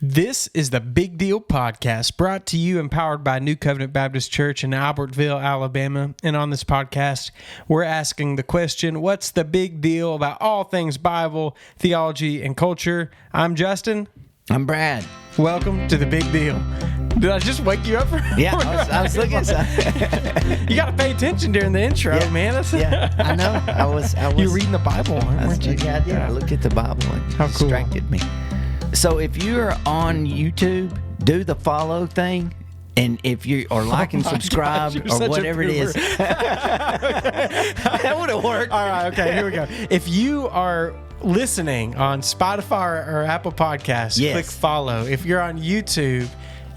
This is the Big Deal Podcast, brought to you and powered by New Covenant Baptist Church in Albertville, Alabama. And on this podcast, we're asking the question, what's the big deal about all things Bible, theology, and culture? I'm Justin. I'm Brad. Welcome to the Big Deal. Did I just wake you up? Yeah, I was looking at something. You got to pay attention during the intro, man. Yeah, I know. I was. You reading the Bible, weren't you? Yeah, I did. I looked at the Bible and it distracted me. So if you're on YouTube, do the follow thing. And if you or like and subscribe or whatever it is, that would have worked. All right, okay, here we go. If you are listening on Spotify or Apple Podcasts, click follow. If you're on YouTube,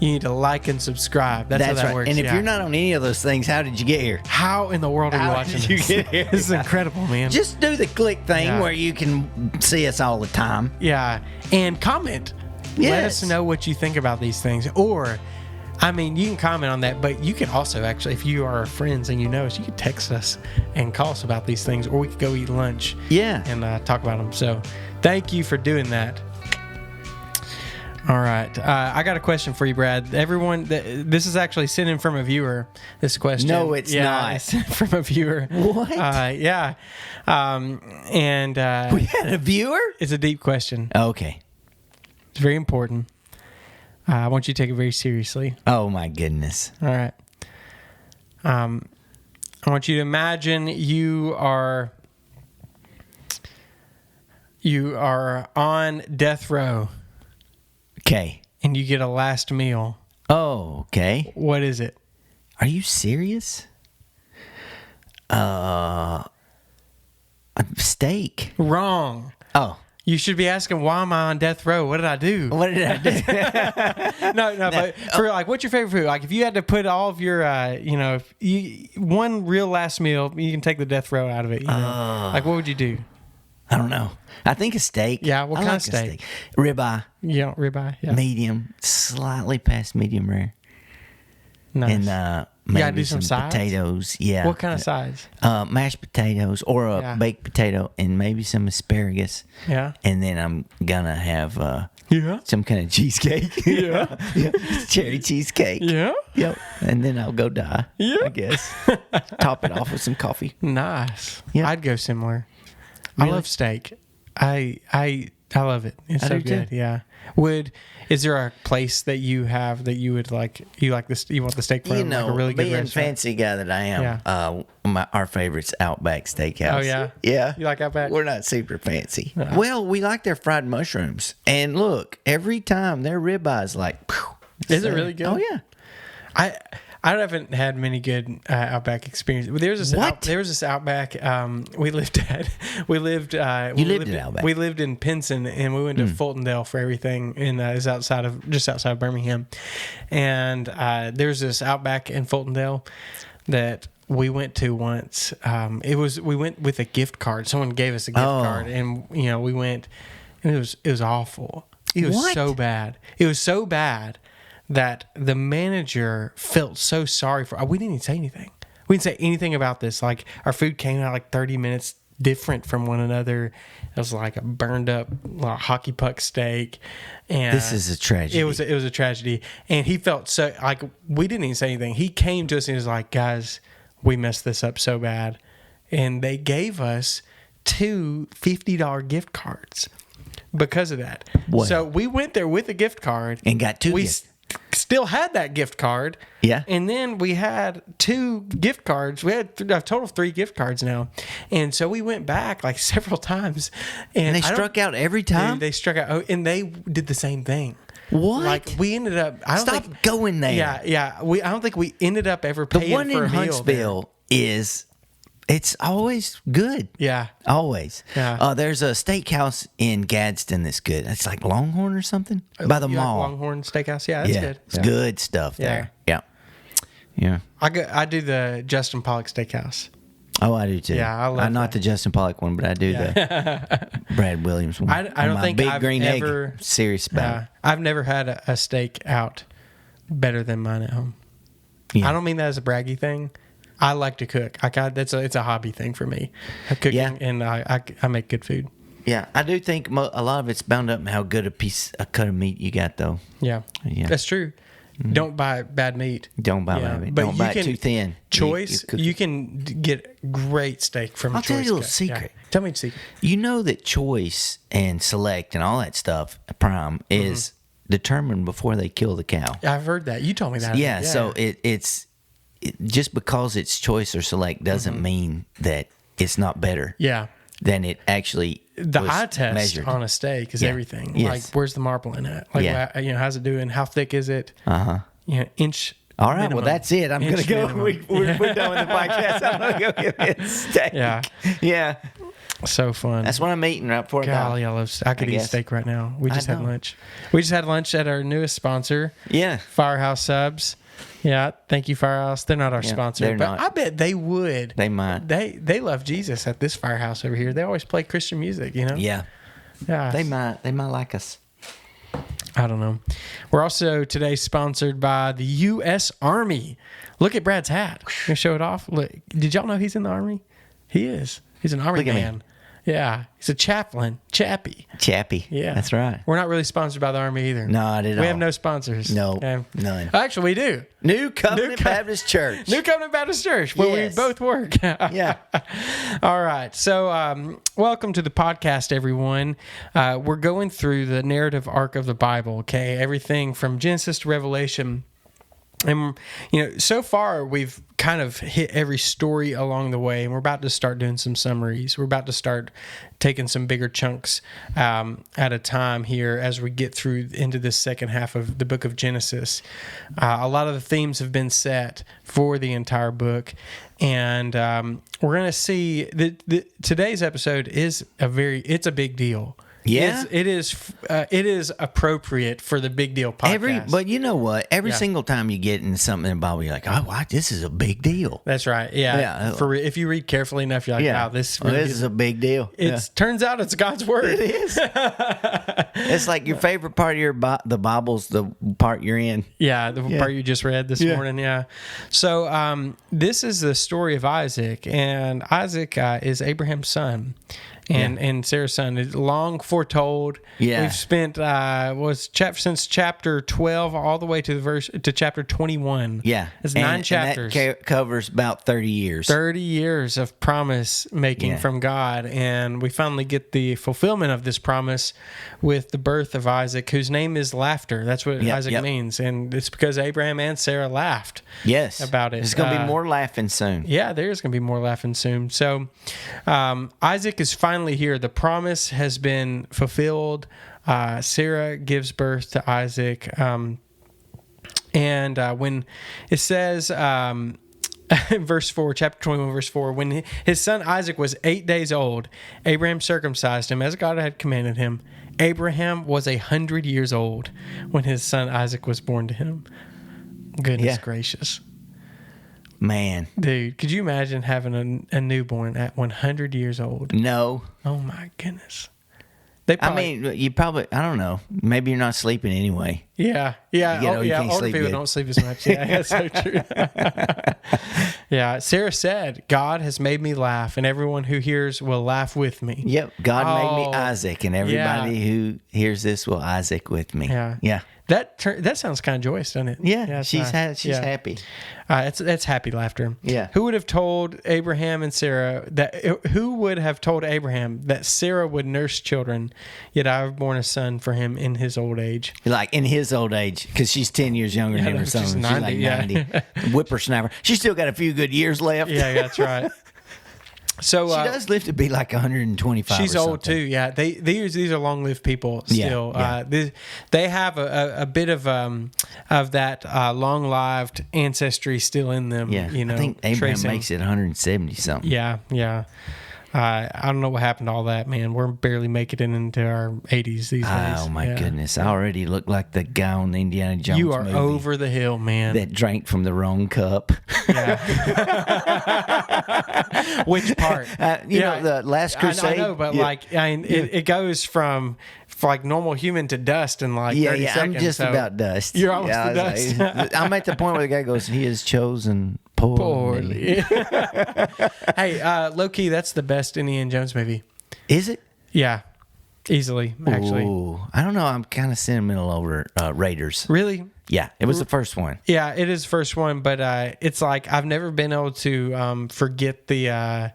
you need to like and subscribe. That's how that works. And if you're not on any of those things, how did you get here? How in the world are you watching this? How did you get here? This is incredible, man. Just do the click thing where you can see us all the time. Yeah, and comment. Yes. Let us know what you think about these things. Or, I mean, you can comment on that, but you can also actually, if you are our friends and you know us, you can text us and call us about these things, or we could go eat lunch and talk about them. So thank you for doing that. All right. I got a question for you, Brad. Everyone, this is actually sent in from a viewer, this question. No, it's not. It's sent from a viewer. What? Yeah. And we had a viewer? It's a deep question. Okay. It's very important. I want you to take it very seriously. Oh, my goodness. All right. I want you to imagine you are on death row. Okay. And you get a last meal. Oh, okay. What is it? Are you serious? Steak. Wrong. Oh. You should be asking, why am I on death row? What did I do? What did I do? No, but for like, what's your favorite food? Like, if you had to put all of your, one real last meal, you can take the death row out of it. Like, what would you do? I don't know. I think a steak. Yeah, what kind of steak? Ribeye. Yeah, ribeye. Yeah. Medium, slightly past medium rare. Nice. And maybe do some sides? potatoes. Yeah. What kind of sides? Mashed potatoes or a baked potato and maybe some asparagus. Yeah. And then I'm gonna have some kind of cheesecake. Yeah. Cherry cheesecake. Yeah. Yep. And then I'll go die. Yeah. I guess. Top it off with some coffee. Nice. Yeah. I'd go similar. Really? I love steak. I love it. It's I so do too. good. Yeah. Is there a place that you have that you would like? You like this? You want the steak from like a really good being restaurant? fancy guy that I am, our favorite's Outback Steakhouse. Oh yeah, yeah. You like Outback? We're not super fancy. Well, we like their fried mushrooms, and look, every time their ribeyes like. Is it really good? Oh yeah. I haven't had many good Outback experiences. There was this Outback we lived at. You lived at Outback. We lived in Pinson, and we went to Fultondale for everything. And it's just outside of Birmingham. And there's this Outback in Fultondale that we went to once. We went with a gift card. Someone gave us a gift card, and we went. And it was awful. It was so bad. It was so bad that the manager felt so sorry for. We didn't even say anything. We didn't say anything about this. Like, our food came out like 30 minutes different from one another. It was like a burned up hockey puck steak. And this is a tragedy. It was a tragedy. And he felt so like we didn't even say anything. He came to us and he was like, "Guys, we messed this up so bad," and they gave us 2 $50 gift cards because of that. Wow. So we went there with a gift card and got 2 gifts. Still had that gift card. Yeah. And then we had 2 gift cards. We had a total of 3 gift cards now. And so we went back like several times. And they struck out every time? They struck out. Oh, and they did the same thing. What? Like, we ended up. Stop going there. Yeah. I don't think we ended up ever paying for a meal. The one in Huntsville is. It's always good. Yeah. Always. Yeah. There's a steakhouse in Gadsden that's good. It's like Longhorn or something by the mall. Like Longhorn Steakhouse. Yeah, that's good. It's good stuff there. Yeah. I do the Justin Pollock Steakhouse. Oh, I do too. Yeah, I love not that. the Justin Pollock one, but I do the Brad Williams one. I don't think big I've green ever egg. Serious about it. I've never had a steak out better than mine at home. Yeah. I don't mean that as a braggy thing. I like to cook. It's a hobby thing for me. Cooking, and I make good food. Yeah, I do think a lot of it's bound up in how good a cut of meat you got, though. Yeah, that's true. Don't buy bad meat. Don't buy bad meat. Don't buy it too thin. Choice, you can get great steak from I'll Choice. tell you a little secret. Yeah. Tell me a secret. You know that Choice and Select and all that stuff, Prime, is determined before they kill the cow. I've heard that. You told me that. Yeah, so it's just because it's Choice or Select doesn't mean that it's not better. Yeah. Than it actually the was eye test measured. On a steak is everything. Yes. Like, where's the marbling at? Like, how's it doing? How thick is it? Inch. All right, minimum. well, that's it. I'm going to go. We're done with the podcast. I'm going to go get me a steak. Yeah. So fun. That's what I'm eating right before. Golly, I could eat steak right now. We just had lunch. We just had lunch at our newest sponsor. Yeah. Firehouse Subs. Yeah, thank you, Firehouse. They're not our sponsor, but not. I bet they would. They might. They love Jesus at this Firehouse over here. They always play Christian music, you know? Yeah. They might like us. I don't know. We're also today sponsored by the U.S. Army. Look at Brad's hat. Can I show it off? Look, did y'all know he's in the Army? He is. He's an Army man. Yeah, he's a chaplain. Chappie. Yeah. That's right. We're not really sponsored by the Army either. Not at all. We have no sponsors. No, none. Actually, we do. New Covenant Baptist Church. New Covenant Baptist Church, where we both work. Yeah. All right. So, welcome to the podcast, everyone. We're going through the narrative arc of the Bible, okay? Everything from Genesis to Revelation. And, so far we've kind of hit every story along the way, and we're about to start doing some summaries. We're about to start taking some bigger chunks at a time here as we get through into this second half of the book of Genesis. A lot of the themes have been set for the entire book, and we're going to see that today's episode is it's a big deal. Yeah, it is appropriate for the Big Deal podcast. But you know what? Every single time you get into something in the Bible, you're like, "Oh, wow, this is a big deal." That's right. Yeah. If you read carefully enough, you're like, "Wow, this is a big deal." Turns out it's God's word. It is. It's like your favorite part of the Bible's the part you're in. Yeah, the part you just read this morning. Yeah. So this is the story of Isaac, and Isaac is Abraham's son. And Sarah's son is long foretold. Yeah, we've spent since chapter 12 all the way to chapter 21. Yeah, it's 9 chapters. And that covers about 30 years. 30 years of promise making from God, and we finally get the fulfillment of this promise with the birth of Isaac, whose name is laughter. That's what Isaac means, and it's because Abraham and Sarah laughed. Yes, about it. There's going to be more laughing soon. Yeah, there's going to be more laughing soon. So, Isaac is finally here. The promise has been fulfilled. Sarah gives birth to Isaac. And when it says, verse 4, chapter 21, verse 4, when his son Isaac was 8 days old, Abraham circumcised him as God had commanded him. Abraham was 100 years old when his son Isaac was born to him. Goodness gracious. Man. Dude, could you imagine having a newborn at 100 years old? No. Oh, my goodness. You probably, I don't know. Maybe you're not sleeping anyway. Yeah. Older people don't sleep as much. Yeah, that's so true. Yeah. Sarah said, God has made me laugh, and everyone who hears will laugh with me. Yep. God made me Isaac, and everybody who hears this will Isaac with me. Yeah. Yeah. That sounds kind of joyous, doesn't it? Yeah, she's happy. That's happy laughter. Yeah. Who would have told Abraham and Sarah Who would have told Abraham that Sarah would nurse children? Yet I have borne a son for him in his old age. Like in his old age, because she's 10 years younger than him or something. She's like 90. Whippersnapper. She's still got a few good years left. Yeah, that's right. So she does live to be like 125. She's old too. Yeah, these are long-lived people still. Yeah. They have a bit of that long-lived ancestry still in them. Yeah, I think Abraham makes it 170 something. Yeah. I don't know what happened to all that, man. We're barely making it into our 80s these days. Oh, my goodness. I already look like the guy on the Indiana Jones movie. You are over the hill, man. That drank from the wrong cup. Yeah. Which part? The Last Crusade. I know, but it goes from like normal human to dust in like 30 seconds. I'm just about dust. You're almost the dust. I'm at the point where the guy goes, he is chosen poorly. Hey, low key, that's the best Indiana Jones movie. Is it? Yeah. Easily, actually. Ooh, I don't know. I'm kind of sentimental over Raiders. Really? Yeah, it was the first one. Yeah, it is the first one, but it's like I've never been able to forget the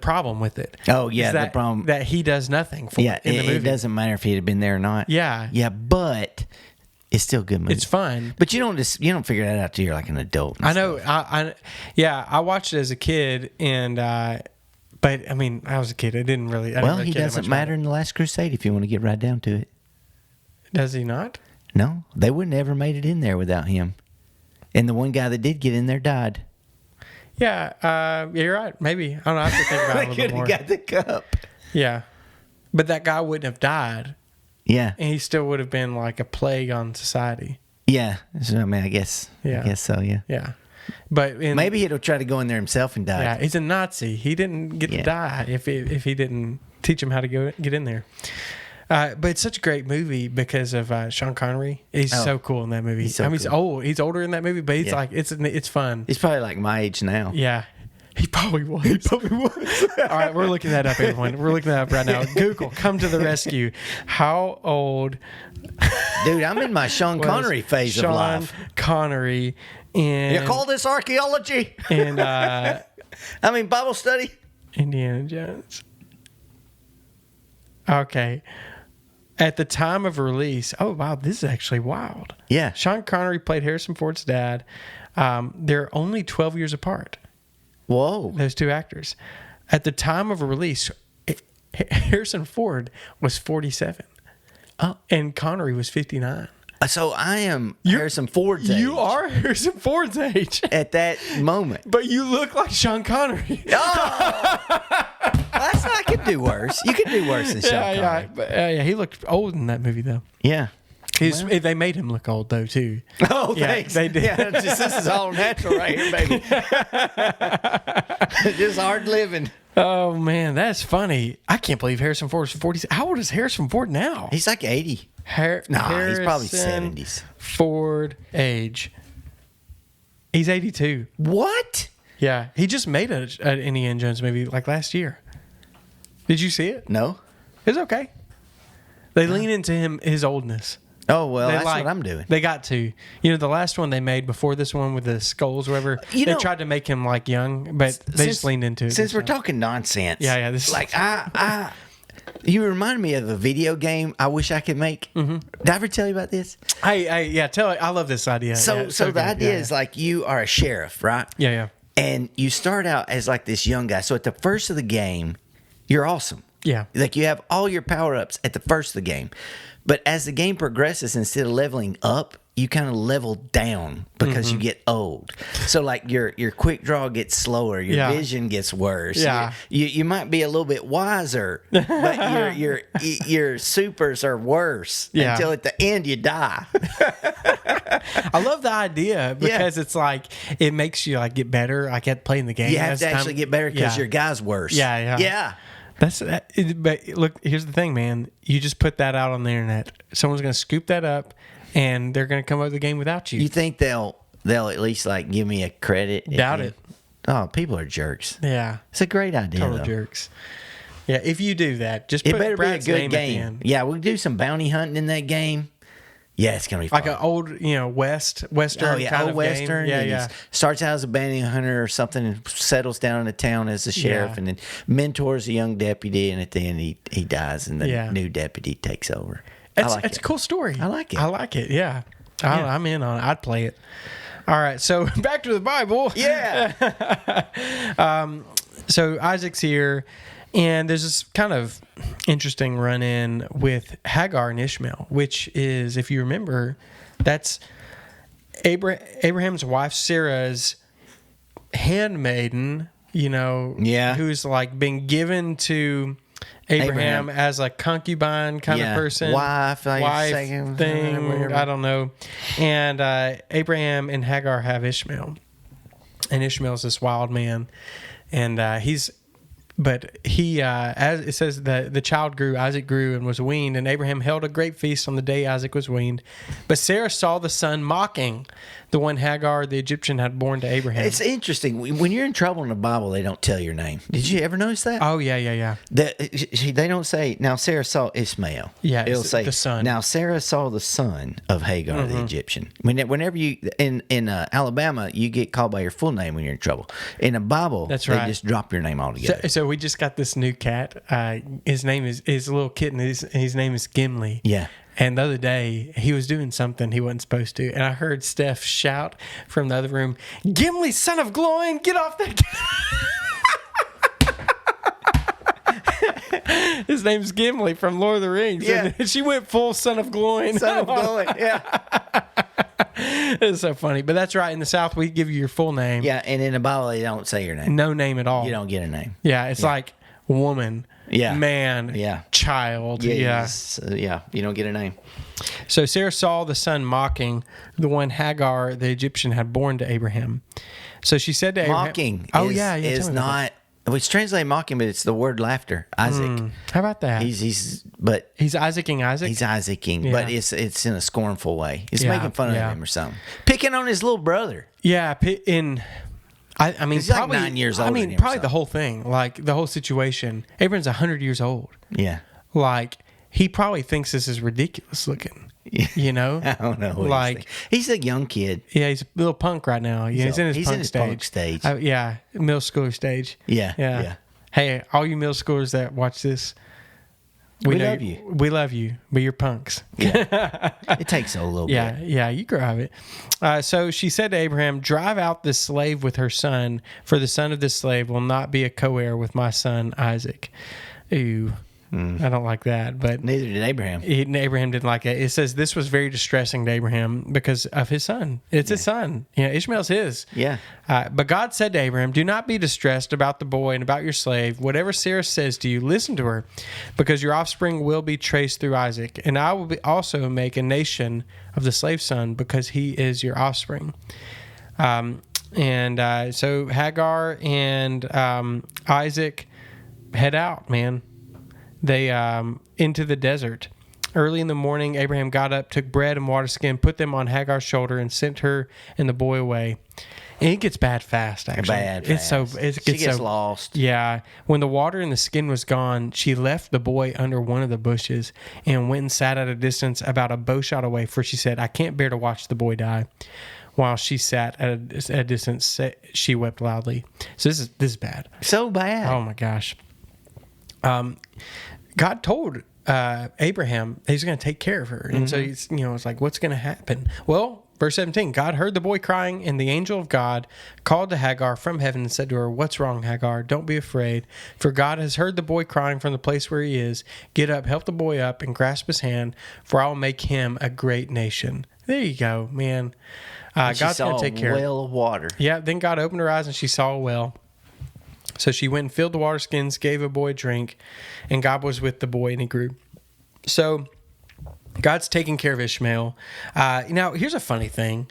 problem with it. Oh yeah, the problem that he does nothing for. Yeah, in the movie. It doesn't matter if he had been there or not. Yeah, yeah, but it's still a good movie. It's fun, but you don't figure that out till you're like an adult. I know. I watched it as a kid, and but I mean, I was a kid. I didn't really. He doesn't matter in The Last Crusade if you want to get right down to it. Does he not? No, they wouldn't ever made it in there without him. And the one guy that did get in there died. Yeah, you're right. Maybe. I don't know. I have to think about it a little bit more. They could have got the cup. Yeah. But that guy wouldn't have died. Yeah. And he still would have been like a plague on society. Yeah. So, I mean, I guess so, yeah. Yeah. But maybe he'll try to go in there himself and die. Yeah, he's a Nazi. He didn't get to die if he didn't teach him how to get in there. But it's such a great movie because of Sean Connery. He's so cool in that movie. He's cool. He's old. He's older in that movie, but he's like it's fun. He's probably like my age now. Yeah. He probably was. All right, we're looking that up, everyone. We're looking that up right now. Google, come to the rescue. How old? Dude, I'm in my Sean Connery phase of life. Sean Connery. And you call this archaeology? And Bible study? Indiana Jones. Okay. At the time of release, oh wow, this is actually wild. Yeah. Sean Connery played Harrison Ford's dad. They're only 12 years apart. Whoa. Those two actors. At the time of release, Harrison Ford was 47. Oh. And Connery was 59. So I am Harrison Ford's age. You are Harrison Ford's age. At that moment. But you look like Sean Connery. Oh! I could do worse. You could do worse than Sean Connery. Yeah, but, he looked old in that movie, though. Yeah. They made him look old, though, too. Oh, thanks. They did. Yeah, this is all natural right here, baby. Just hard living. Oh, man, that's funny. I can't believe Harrison Ford is 40. How old is Harrison Ford now? He's like 80. He's probably 70s. Ford age. He's 82. What? Yeah, he just made an Indiana Jones movie like last year. Did you see it? No. It was okay. They lean into his oldness. Oh, well, that's what I'm doing. They got to. The last one they made before this one with the skulls or whatever, they tried to make him like young, but they just leaned into it. Since we're talking nonsense. Yeah. This like, you remind me of a video game I wish I could make. Mm-hmm. Did I ever tell you about this? Tell it. I love this idea. So the idea is like you are a sheriff, right? Yeah. And you start out as like this young guy. So at the first of the game, you're awesome. Yeah. Like you have all your power-ups at the first of the game. But as the game progresses, instead of leveling up, you kind of level down because you get old. So like your quick draw gets slower, your vision gets worse. Yeah. You might be a little bit wiser, but your supers are worse until at the end you die. I love the idea because it's like it makes you like get better like at playing the game. You have to actually get better because your guy's worse. Yeah. But look, here's the thing, man. You just put that out on the internet. Someone's going to scoop that up, and they're going to come up with the game without you. You think they'll at least like give me a credit? Doubt it. Oh, people are jerks. Yeah, it's a great idea. Total jerks. Yeah, if you do that, just put Brad's name at the end. Yeah, we'll do some bounty hunting in that game. Yeah, it's gonna be fun. Like an old, western kind of western. Game. Yeah. Starts out as a bounty hunter or something, and settles down in the town as a sheriff, and then mentors a young deputy, and at the end he dies, and the new deputy takes over. It's a cool story. I like it. Yeah, I'm in on it. I'd play it. All right, so back to the Bible. Yeah. So Isaac's here. And there's this kind of interesting run-in with Hagar and Ishmael, which is, if you remember, that's Abraham's wife Sarah's handmaiden, who's like been given to Abraham as a concubine kind of person. Wife thing, I don't know. And Abraham and Hagar have Ishmael. And Ishmael's this wild man. And he's But he, as it says, the child grew, Isaac grew and was weaned, and Abraham held a great feast on the day Isaac was weaned. But Sarah saw the son mocking, the one Hagar the Egyptian had born to Abraham. It's interesting. When you're in trouble in the Bible, they don't tell your name. Did you ever notice that? Oh, yeah. They don't say, now Sarah saw Ishmael. Yeah, it'll say, the son. Now Sarah saw the son of Hagar the Egyptian. Whenever you, in Alabama, you get called by your full name when you're in trouble. In the Bible, That's they right. just drop your name altogether. So we just got this new cat. His name is a little kitten. His name is Gimli. Yeah. And the other day, he was doing something he wasn't supposed to. And I heard Steph shout from the other room, "Gimli, son of Gloin, get off that cat." His name's Gimli from Lord of the Rings. Yeah. And she went full son of Gloin. Son of Gloin, yeah. It's so funny. But that's right. In the South, we give you your full name. Yeah, and in the Bible, they don't say your name. No name at all. You don't get a name. Yeah, it's like woman, man, child. Yeah. You don't get a name. So Sarah saw the son mocking, the one Hagar the Egyptian had born to Abraham. So she said to Abraham, Mocking is not, it's translated mocking, but it's the word laughter. Isaac. How about that? He's Isaac-ing Isaac? He's Isaac-ing, but it's in a scornful way. He's Yeah, making fun of yeah. him or something. Picking on his little brother. Yeah, I mean, He's like probably 9 years older I mean, than him or probably the something. whole thing, like the whole situation. Abraham's 100 years old. Yeah. Like, he probably thinks this is ridiculous looking. You know? I don't know. Like, he's a young kid. yeah, he's a little punk right now. Yeah, he's in his punk stage. Yeah, middle schooler stage. Yeah. Hey, all you middle schoolers that watch this, We love you. We love you, but you're punks. Yeah. It takes a little bit. Yeah, you drive it. So she said to Abraham, "Drive out this slave with her son, for the son of this slave will not be a co-heir with my son Isaac." Ooh, I don't like that. But Neither did Abraham. Abraham didn't like it. It says this was very distressing to Abraham because of his son. It's his son. Ishmael's his. Yeah. But God said to Abraham, "Do not be distressed about the boy and about your slave. Whatever Sarah says to you, listen to her, because your offspring will be traced through Isaac. And I will also make a nation of the slave son, because he is your offspring." So Hagar and Isaac head out, man. They into the desert. Early in the morning, Abraham got up, took bread and water skin, put them on Hagar's shoulder, and sent her and the boy away. And it gets bad fast, actually. She gets lost. Yeah. When the water in the skin was gone, she left the boy under one of the bushes and went and sat at a distance about a bow shot away, for she said, "I can't bear to watch the boy die." While she sat at a distance, she wept loudly. So this is bad. So bad. Oh my gosh. God told Abraham he's going to take care of her. And so it's like, what's going to happen? Well, verse 17, God heard the boy crying, and the angel of God called to Hagar from heaven and said to her, "What's wrong, Hagar? Don't be afraid, for God has heard the boy crying from the place where he is. Get up, help the boy up, and grasp his hand, for I will make him a great nation." There you go, man. God's going to take care of it. A well of water. Yeah, then God opened her eyes, and she saw a well. So she went and filled the water skins, gave a boy a drink, and God was with the boy, and he grew. So God's taking care of Ishmael. Now, here's a funny thing.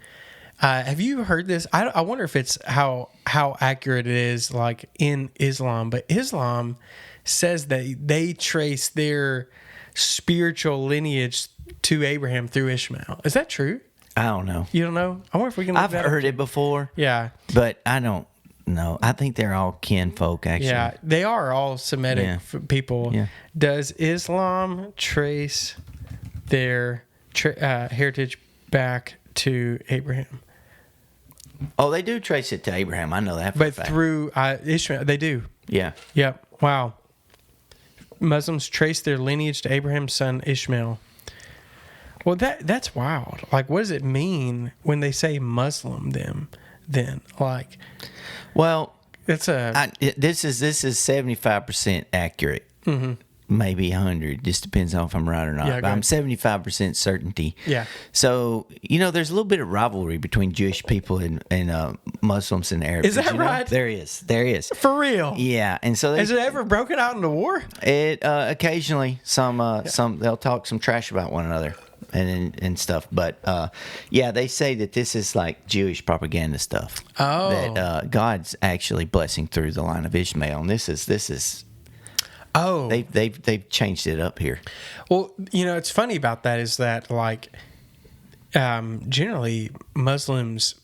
Have you heard this? I wonder if it's how accurate it is, like in Islam. But Islam says that they trace their spiritual lineage to Abraham through Ishmael. Is that true? I don't know. You don't know? I wonder if we can. I've heard it before. Yeah, but I don't know. I think they're all kinfolk, actually. Yeah, they are all Semitic people. Yeah. Does Islam trace their heritage back to Abraham? Oh, they do trace it to Abraham. I know that for a fact. Through Ishmael, they do. Yeah. Yep. Wow. Muslims trace their lineage to Abraham's son Ishmael. Well, that's wild. Like, what does it mean when they say Muslim? Then like, well, it's this is 75% accurate. Mm-hmm. Maybe 100. Just depends on if I'm right or not. Yeah, but I'm 75% certainty. Yeah. So there's a little bit of rivalry between Jewish people and Muslims and Arabs. Is that right? There is. For real? Yeah. And so has it ever broken out into war? It occasionally some they'll talk some trash about one another. and stuff. But yeah, they say that this is like Jewish propaganda stuff. Oh, that God's actually blessing through the line of Ishmael, and this is. Oh, they've changed it up here. Well, it's funny about that is that like generally Muslims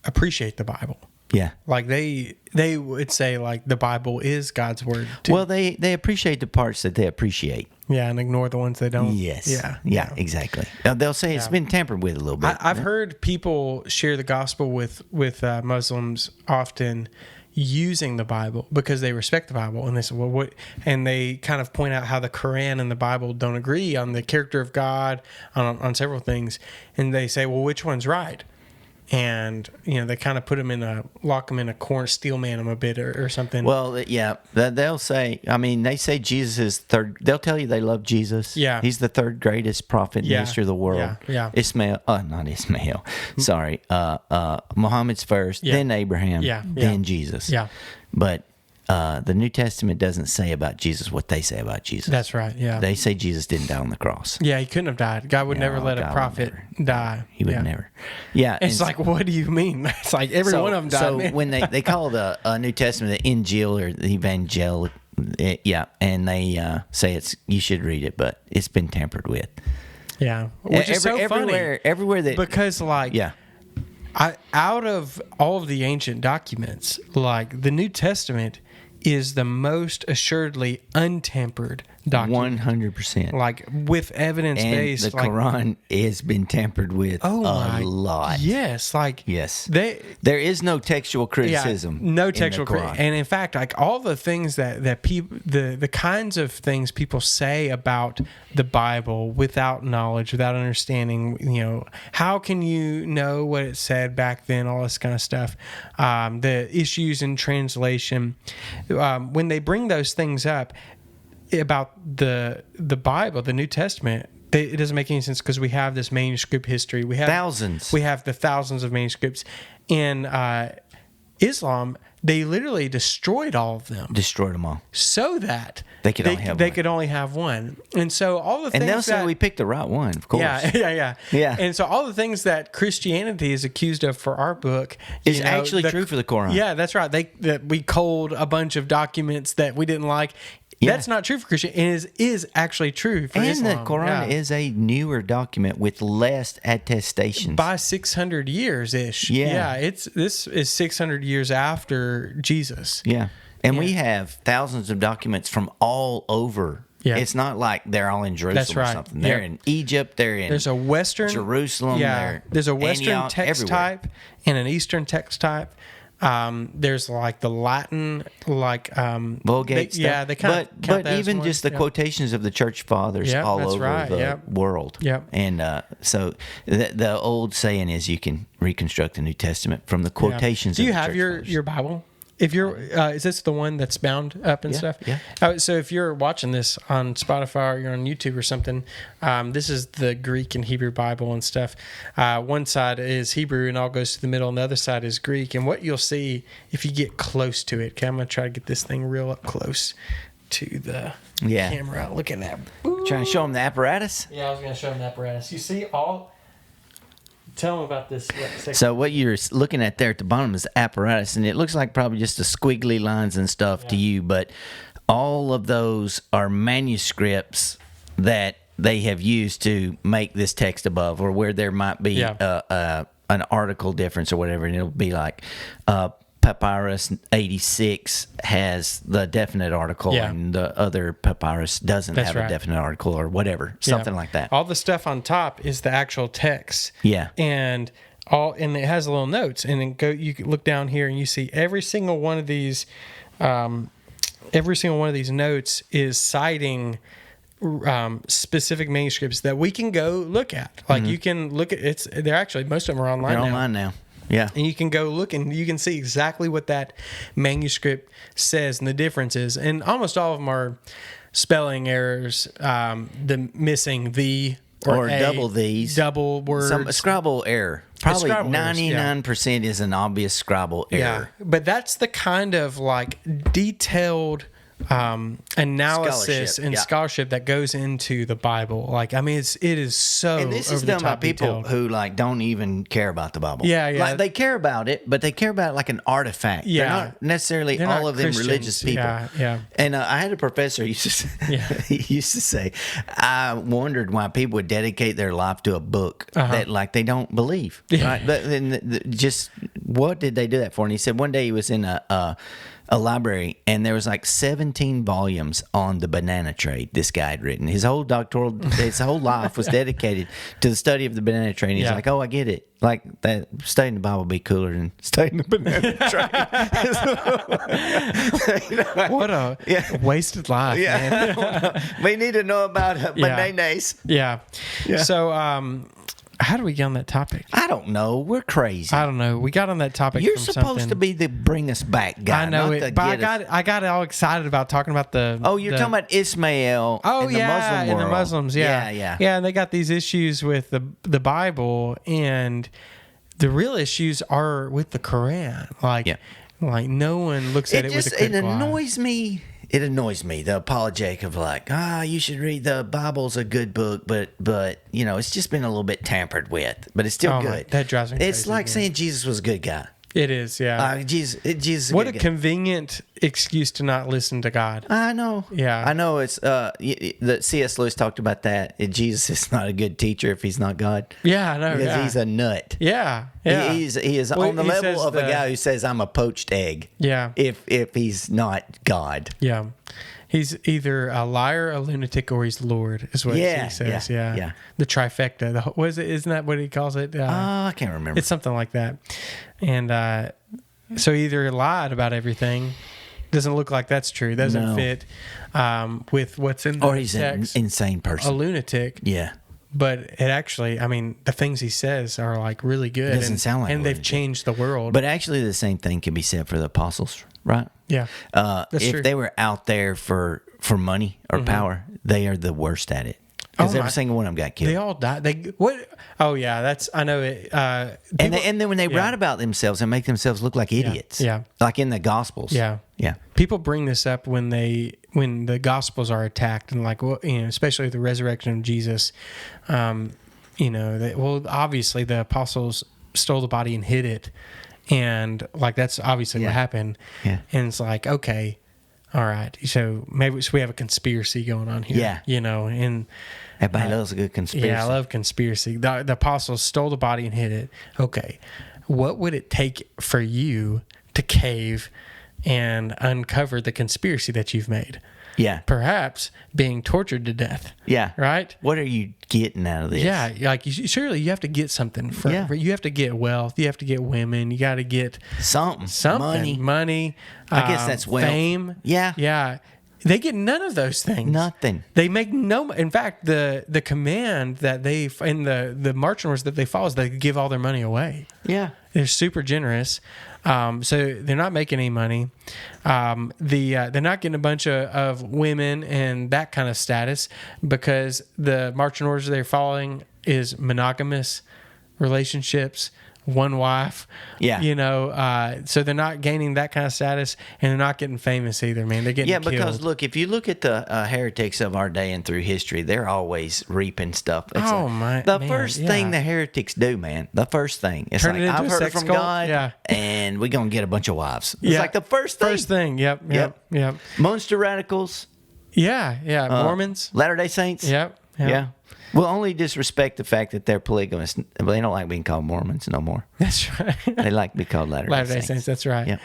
appreciate the Bible. Yeah, like they would say like the Bible is God's word too. Well, they appreciate the parts that they appreciate. Yeah, and ignore the ones they don't. Yes. Yeah. Exactly. They'll say it's been tampered with a little bit. I've heard people share the gospel with Muslims often using the Bible because they respect the Bible, and they say, well, what? And they kind of point out how the Quran and the Bible don't agree on the character of God on several things, and they say, well, which one's right? And they kind of lock them in a corner, steel man them a bit or something. Well, yeah, they'll say. I mean, they say Jesus is third. They'll tell you they love Jesus. Yeah, he's the third greatest prophet in the history of the world. Yeah. Not Ismail. Sorry, Muhammad's first, then Abraham, then Jesus. Yeah, but the New Testament doesn't say about Jesus what they say about Jesus. That's right. Yeah, they say Jesus didn't die on the cross. Yeah, he couldn't have died. God would never let a prophet die. He would never. Yeah, it's like, what do you mean? It's like every one of them died. So man. when they call the New Testament the Injil or the Evangel, and they say you should read it, but it's been tampered with. Yeah, which is so funny. Everywhere that because out of all of the ancient documents, like the New Testament is the most assuredly untampered document. 100%. Like with evidence based. The Quran has been tampered with a lot. Yes, yes. There is no textual criticism. No textual criticism. And in fact, like all the things that people, the kinds of things people say about the Bible without knowledge, without understanding, how can you know what it said back then? All this kind of stuff. The issues in translation. When they bring those things up about the Bible, the New Testament, it doesn't make any sense because we have this manuscript history. We have thousands. We have the thousands of manuscripts. In Islam, they literally destroyed all of them. Destroyed them all. So that they could only have one. And so all the things and they'll say we picked the right one, of course. Yeah. And so all the things that Christianity is accused of for our book is actually true for the Quran. Yeah, that's right. That we culled a bunch of documents that we didn't like. Yeah. That's not true for Christianity. It is actually true for Islam. And the Quran is a newer document with less attestations. By 600 years-ish. Yeah. This is 600 years after Jesus. Yeah. And we have thousands of documents from all over. Yeah. It's not like they're all in Jerusalem or something. They're in Egypt. There's a Western Jerusalem. Yeah. There's a Western Antioch, text type and an Eastern text type. There's like the Latin, Vulgate stuff. They kind of count but even just the quotations of the church fathers all over the world. Yep. And so the old saying is you can reconstruct the New Testament from the quotations. Do you of the have your Bible? If you're, is this the one that's bound up and stuff? Yeah. So if you're watching this on Spotify or you're on YouTube or something, this is the Greek and Hebrew Bible and stuff. One side is Hebrew and all goes to the middle, and the other side is Greek. And what you'll see if you get close to it, okay, I'm going to try to get this thing real up close to the camera. Look at that. Ooh. Trying to show them the apparatus? Yeah, I was going to show them the apparatus. You see Tell them about this. So what you're looking at there at the bottom is the apparatus, and it looks like probably just the squiggly lines and stuff to you, but all of those are manuscripts that they have used to make this text above, or where there might be an article difference or whatever, and it'll be like Papyrus 86 has the definite article and the other papyrus doesn't have a definite article or whatever, something like that. All the stuff on top is the actual text. Yeah. And it has little notes, and then you can look down here and you see every single one of these notes is citing specific manuscripts that we can go look at. Like you can look at they're actually most of them are online now. They're online now. Yeah. And you can go look and you can see exactly what that manuscript says and the differences. And almost all of them are spelling errors, the missing the or double these. Double words. Some scribble error. Probably 99% is an obvious scribble error. Yeah. But that's the kind of like detailed analysis and scholarship that goes into the Bible. Like, I mean, it is so. And this is done by people who like don't even care about the Bible. Yeah, yeah. Like, they care about it, but they care about it like an artifact. Yeah, they're not necessarily all of them Christians. Religious people. Yeah, yeah. And I had a professor he used to say, I wondered why people would dedicate their life to a book that like they don't believe. Right? But then just what did they do that for? And he said one day he was in a library, and there was like 17 volumes on the banana trade this guy had written. His whole life was dedicated to the study of the banana trade. And he's like, oh, I get it. Like, that studying the Bible would be cooler than studying the banana trade. What a wasted life, man. We need to know about bananas. Yeah. So, how do we get on that topic? I don't know. We're crazy. I don't know. We got on that topic. You're supposed to be the bring us back guy. I know it, but I got all excited about talking about the. Oh, you're talking about Ismail. Oh, and the Muslim world. And the Muslims. Yeah, and they got these issues with the Bible, and the real issues are with the Quran. Like no one looks at it with a critical eye. It annoys me, the apologetic of like, you should read the Bible's a good book, but you know, it's just been a little bit tampered with, but it's still good. That drives me crazy. It's like saying Jesus was a good guy. It is, yeah. Jesus. What a convenient excuse to not listen to God. I know. Yeah, I know. It's the C.S. Lewis talked about that. Jesus is not a good teacher if he's not God. Yeah, I know. Because he's a nut. Yeah. He is on the level of a guy who says I'm a poached egg. Yeah. If he's not God. Yeah. He's either a liar, a lunatic, or he's Lord, is what he says. Yeah. The trifecta. What is it? Isn't that what he calls it? I can't remember. It's something like that. And so he either lied about everything. Doesn't look like that's true. Doesn't fit with what's in the Or he's text. An insane person. A lunatic. Yeah. But it actually, I mean, the things he says are like really good. It doesn't sound like and they've changed the world. But actually, the same thing can be said for the apostles, right? Yeah. If true. they were out there for money or power, they are the worst at it. Because every single one of them got killed. They all died. Oh yeah, I know it. And then when they write about themselves and make themselves look like idiots. Yeah. Like in the Gospels. Yeah. Yeah. People bring this up when the Gospels are attacked, and like, well, you know, especially the resurrection of Jesus. Obviously the apostles stole the body and hid it, and like that's obviously what happened. Yeah. And it's like, okay, all right, so maybe we have a conspiracy going on here. Yeah. You know, and everybody loves a good conspiracy. Yeah, I love conspiracy. The apostles stole the body and hid it. Okay, what would it take for you to cave and uncover the conspiracy that you've made? Yeah. Perhaps being tortured to death. Yeah. Right? What are you getting out of this? Yeah. Like, surely you have to get something. You have to get wealth. You have to get women. You got to get something. Money. I guess that's wealth. Fame. Yeah. Yeah. They get none of those things. Nothing. They make no. In fact, the command that they in the marching orders that they follow is they give all their money away. Yeah. They're super generous. So they're not making any money. They're not getting a bunch of women and that kind of status because the marching orders they're following is monogamous relationships, one wife. Yeah. You know, so they're not gaining that kind of status, and they're not getting famous either, man. They're getting killed. Because look, if you look at the heretics of our day and through history, they're always reaping stuff. The first thing the heretics do, man, the first thing, it's Turn like, I've heard sex from cult? God, and we're going to get a bunch of wives. It's like the first thing. First thing, yep. Monster radicals. Yeah. Mormons. Latter-day Saints. Yep. Yeah. We'll only disrespect the fact that they're polygamous. They don't like being called Mormons no more. That's right. They like to be called Latter-day Saints. That's right. Yeah.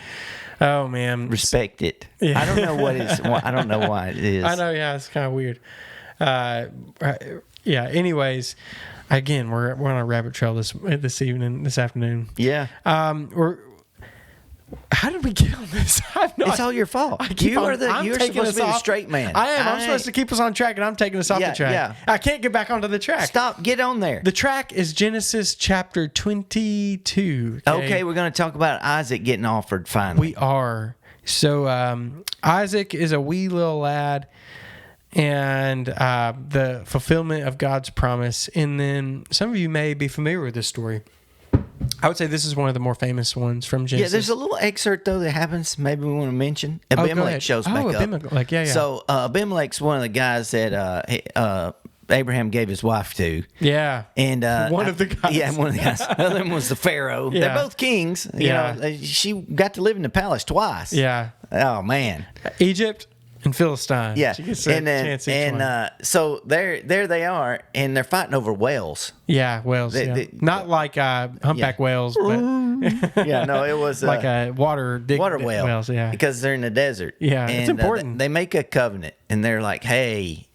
Oh man. Respect it. Yeah. I don't know what is. I don't know why it is. I know. Yeah, it's kind of weird. Yeah. Anyways, again, we're on a rabbit trail this afternoon. Yeah. How did we get on this? It's all your fault. You're supposed to be the straight man. I am. I'm supposed to keep us on track, and I'm taking us off the track. Yeah. I can't get back onto the track. Stop. Get on there. The track is Genesis chapter 22. Okay, we're going to talk about Isaac getting offered finally. We are. So Isaac is a wee little lad, and the fulfillment of God's promise. And then some of you may be familiar with this story. I would say this is one of the more famous ones from Genesis. Yeah, there's a little excerpt, though, that happens. Maybe we want to mention. Abimelech shows back Abimelech, up. So Abimelech's one of the guys that Abraham gave his wife to. Yeah. And one of the guys. Yeah, one of the guys. The other one was the Pharaoh. Yeah. They're both kings. You know, she got to live in the palace twice. Yeah. Oh, man. Egypt and Philistine. Yeah. She gets a chance each one. So there they are, and they're fighting over whales. Yeah, whales. Not like humpback whales, but yeah, no, it was like a water whale. Whales, yeah, because they're in the desert. Yeah, and, it's important. They make a covenant, and they're like, "Hey,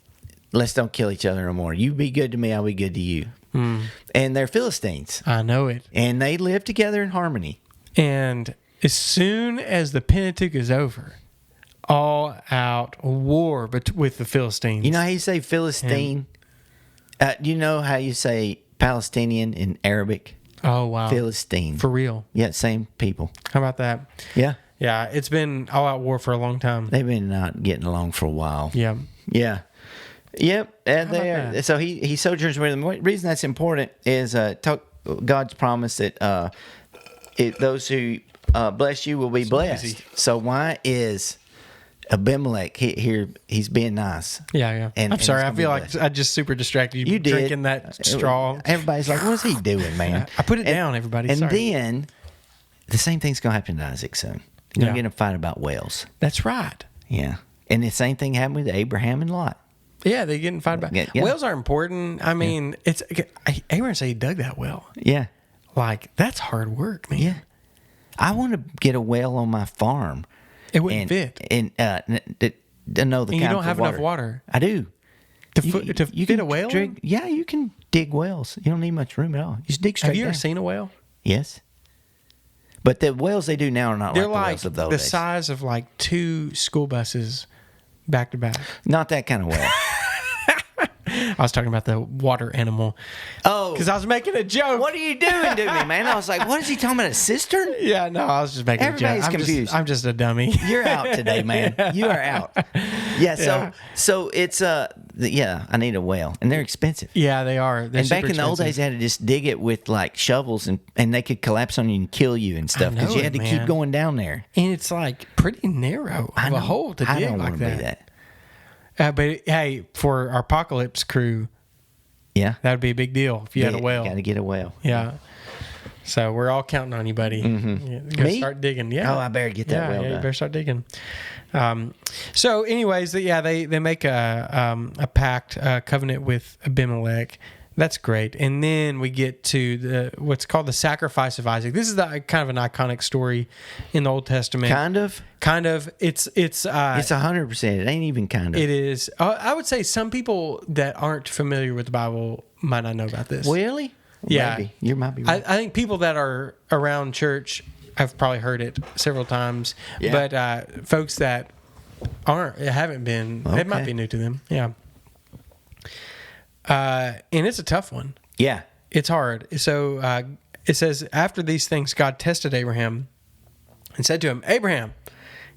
let's don't kill each other no more. You be good to me, I'll be good to you." And they're Philistines. I know it. And they live together in harmony. And as soon as the Pentateuch is over, all out war with the Philistines. You know how you say Philistine? You know how you say Palestinian in Arabic? Oh, wow. Philistine. For real. Yeah, same people. How about that? Yeah. Yeah, it's been all out war for a long time. They've been not getting along for a while. Yeah. Yeah. Yep. And so he sojourns with them. The reason that's important is God's promise that those who bless you will be blessed. Easy. So why is Abimelech here? He's being nice. Yeah. I'm sorry. I feel like I just super distracted you. You did. Drinking that straw. Everybody's like, "What's he doing, man?" I put it down, everybody. And Sorry. then the same thing's gonna happen to Isaac soon. You're gonna get in a fight about whales. That's right. Yeah. And the same thing happened with Abraham and Lot. Yeah, they get in fight about whales are important. I mean, Abraham said he dug that well. Yeah. Like, that's hard work, man. Yeah. I want to get a well on my farm. It wouldn't fit. And you don't have enough water. I do. To fit a whale? Yeah, you can dig wells. You don't need much room at all. You just dig straight Have you down. ever seen a whale? Yes. But the wells they do now are not They're like the wells of those the days. size of like 2 school buses back to back. Not that kind of well. I was talking about the water animal. Oh. Because I was making a joke. What are you doing to me, man? I was like, what is he talking about, a cistern? Yeah, no, I was just making a joke. Everybody's confused. I'm just a dummy. You're out today, man. You are out. Yeah, so it's I need a well, and they're expensive. Yeah, they are. They're and back in the old days, they had to just dig it with like shovels, and they could collapse on you and kill you and stuff because you had to keep going down there. And it's like pretty narrow of a hole to dig like that. I don't want to be that. But hey, for our apocalypse crew, that would be a big deal if you had a well. You got to get a well. Yeah. So we're all counting on you, buddy. Mm-hmm. Go start digging. Yeah. Oh, I better get that well done. You better start digging. So, anyways, they make a pact, a covenant with Abimelech. That's great. And then we get to what's called the sacrifice of Isaac. This is kind of an iconic story in the Old Testament. Kind of. It's 100%. It ain't even kind of. It is. I would say some people that aren't familiar with the Bible might not know about this. Really? Yeah. Maybe. You might be right. I think people that are around church have probably heard it several times. Yeah. But folks that haven't been, it might be new to them. Yeah. And it's a tough one. Yeah. It's hard. So it says, after these things, God tested Abraham and said to him, "Abraham,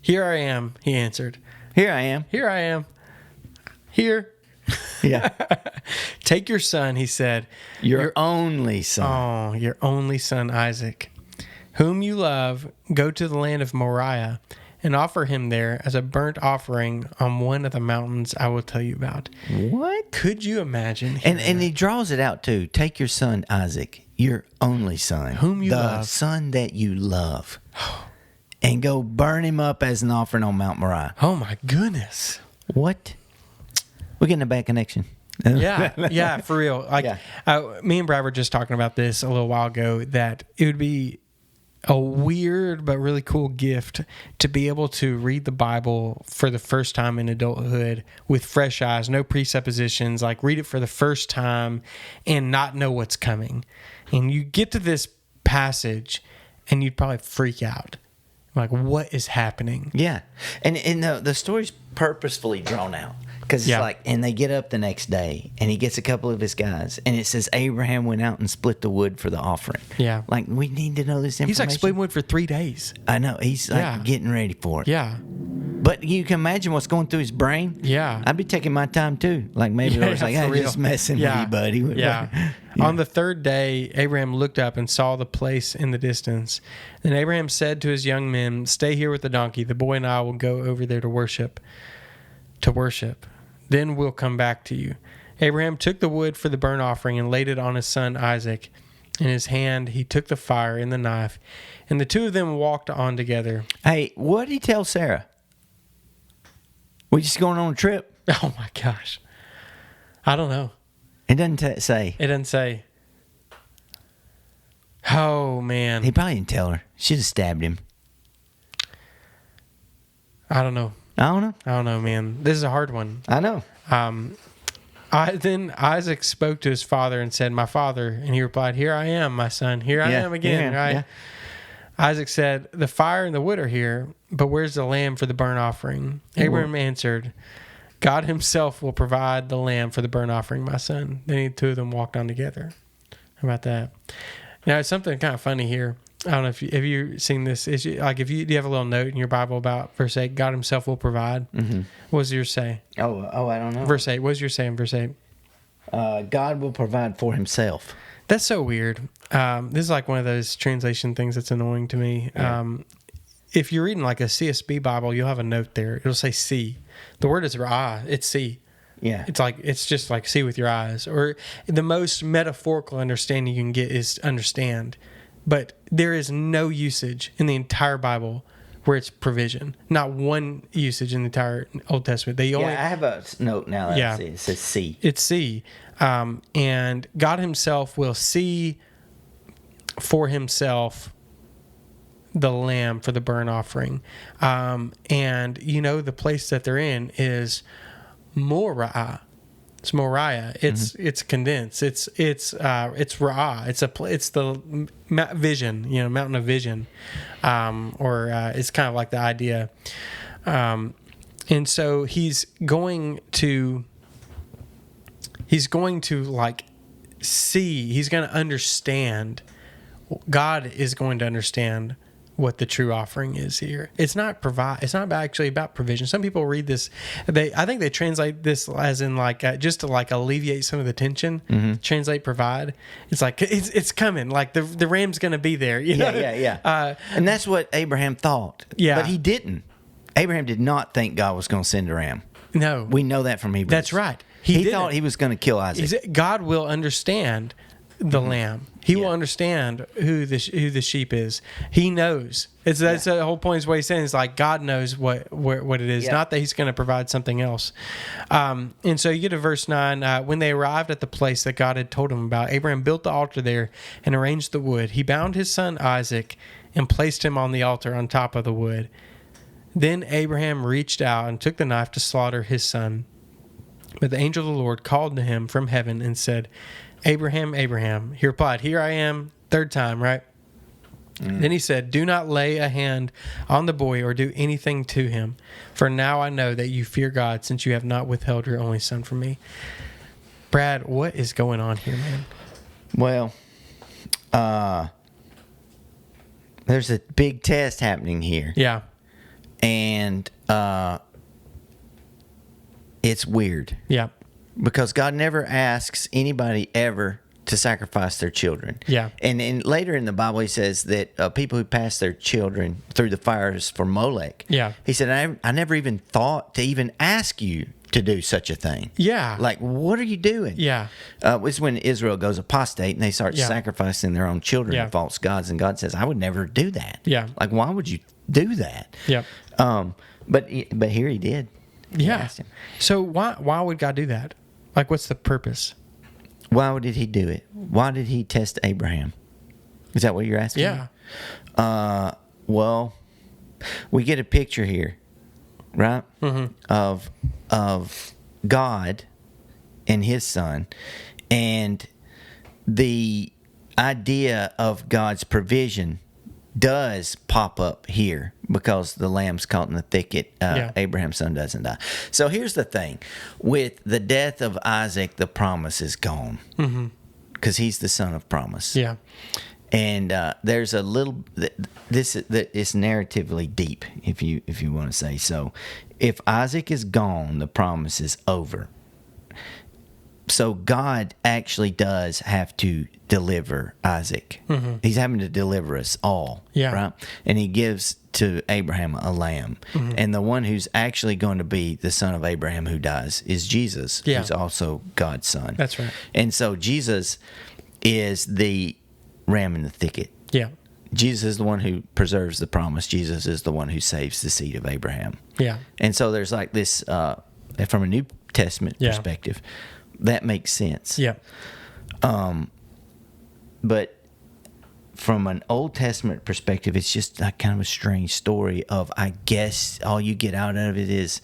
here I am," he answered. Here I am. Here I am. Here. Yeah. "Take your son," he said. Your only son. Oh, your only son, Isaac, whom you love. Go to the land of Moriah and offer him there as a burnt offering on one of the mountains I will tell you about. What? Could you imagine? And he draws it out too. Take your son, Isaac, your only son. Whom you love. The son that you love. And go burn him up as an offering on Mount Moriah. Oh, my goodness. What? We're getting a bad connection. Yeah, for real. Me and Brad were just talking about this a little while ago, that it would be a weird but really cool gift to be able to read the Bible for the first time in adulthood with fresh eyes, no presuppositions, like read it for the first time and not know what's coming. And you get to this passage and you'd probably freak out. Like, what is happening? Yeah. And the story's purposefully drawn out. Because it's like, and they get up the next day, and he gets a couple of his guys, and it says Abraham went out and split the wood for the offering. Yeah. Like, we need to know this information. He's like splitting wood for 3 days. I know. He's like getting ready for it. Yeah. But you can imagine what's going through his brain. Yeah. I'd be taking my time too. Like maybe I was like, I'm just messing with you, buddy. Yeah. On the third day, Abraham looked up and saw the place in the distance. Then Abraham said to his young men, "Stay here with the donkey. The boy and I will go over there to worship. Then we'll come back to you." Abraham took the wood for the burnt offering and laid it on his son Isaac. In his hand, he took the fire and the knife, and the two of them walked on together. Hey, what did he tell Sarah? We just going on a trip? Oh my gosh. I don't know. It doesn't say. It doesn't say. Oh, man. He probably didn't tell her. Should have stabbed him. I don't know. I don't know, man. This is a hard one. I know. Then Isaac spoke to his father and said, "My father." And he replied, "Here I am, my son. Here I am again." Right? Yeah. Isaac said, "The fire and the wood are here, but where's the lamb for the burnt offering?" Abraham answered, "God himself will provide the lamb for the burnt offering, my son." Then the two of them walked on together. How about that? Now, it's something kind of funny here. I don't know if have you seen this. Do you have a little note in your Bible about verse 8? God himself will provide. Mm-hmm. What does yours say? Oh, I don't know. Verse 8. What does yours say in verse 8? God will provide for himself. That's so weird. This is like one of those translation things that's annoying to me. Yeah. If you're reading like a CSB Bible, you'll have a note there. It'll say see. The word is ra'ah. It's see. Yeah. It's just like see with your eyes. Or the most metaphorical understanding you can get is understand. But there is no usage in the entire Bible where it's provision. Not one usage in the entire Old Testament. I have a note now that I see. It says see. It's see. And God himself will see for himself the lamb for the burnt offering. And, the place that they're in is Moriah. It's Moriah. It's condensed. It's Ra'ah. It's the vision. Mountain of vision, or it's kind of like the idea. And so he's going to like see. He's going to understand. God is going to understand what the true offering is here. It's not actually about provision. Some people read this, I think they translate this as in like just to like alleviate some of the tension. Mm-hmm. Translate provide. It's like it's coming. Like the ram's going to be there. Yeah. And that's what Abraham thought. Yeah, but he didn't. Abraham did not think God was going to send a ram. No, we know that from Hebrews. That's right. He thought he was going to kill Isaac. God will understand the lamb. He will understand who the sheep is. He knows. That's the whole point. Is what he's saying is like God knows what it is. Yeah. Not that he's going to provide something else. And so you get to verse 9. When they arrived at the place that God had told him about, Abraham built the altar there and arranged the wood. He bound his son Isaac and placed him on the altar on top of the wood. Then Abraham reached out and took the knife to slaughter his son. But the angel of the Lord called to him from heaven and said, "Abraham, Abraham." He replied, "Here I am." Third time, right? Then he said, "Do not lay a hand on the boy or do anything to him. For now I know that you fear God, since you have not withheld your only son from me." Brad, what is going on here, man? Well, there's a big test happening here. Yeah. And it's weird. Yeah. Because God never asks anybody ever to sacrifice their children. Yeah. And later in the Bible, he says that people who pass their children through the fires for Molech. Yeah. He said, I never even thought to even ask you to do such a thing. Yeah. Like, what are you doing? Yeah. It's when Israel goes apostate and they start sacrificing their own children to false gods. And God says, I would never do that. Yeah. Like, why would you do that? Yeah. But here he did. He asked him. So why would God do that? Like, what's the purpose? Why did he do it? Why did he test Abraham? Is that what you're asking? Yeah. Well, we get a picture here, right? Mm-hmm. Of God and his son, and the idea of God's provision does pop up here because the lamb's caught in the thicket. Abraham's son doesn't die. So here's the thing. With the death of Isaac, the promise is gone because he's the son of promise. Yeah. And there's a little this is narratively deep, if you want to say so. if Isaac is gone, the promise is over. So God actually does have to deliver Isaac. Mm-hmm. He's having to deliver us all, right? And he gives to Abraham a lamb. Mm-hmm. And the one who's actually going to be the son of Abraham who dies is Jesus, who's also God's son. That's right. And so Jesus is the ram in the thicket. Yeah. Jesus is the one who preserves the promise. Jesus is the one who saves the seed of Abraham. Yeah. And so there's like this, from a New Testament perspective, that makes sense. Yeah. But from an Old Testament perspective, it's just like kind of a strange story of, I guess, all you get out of it is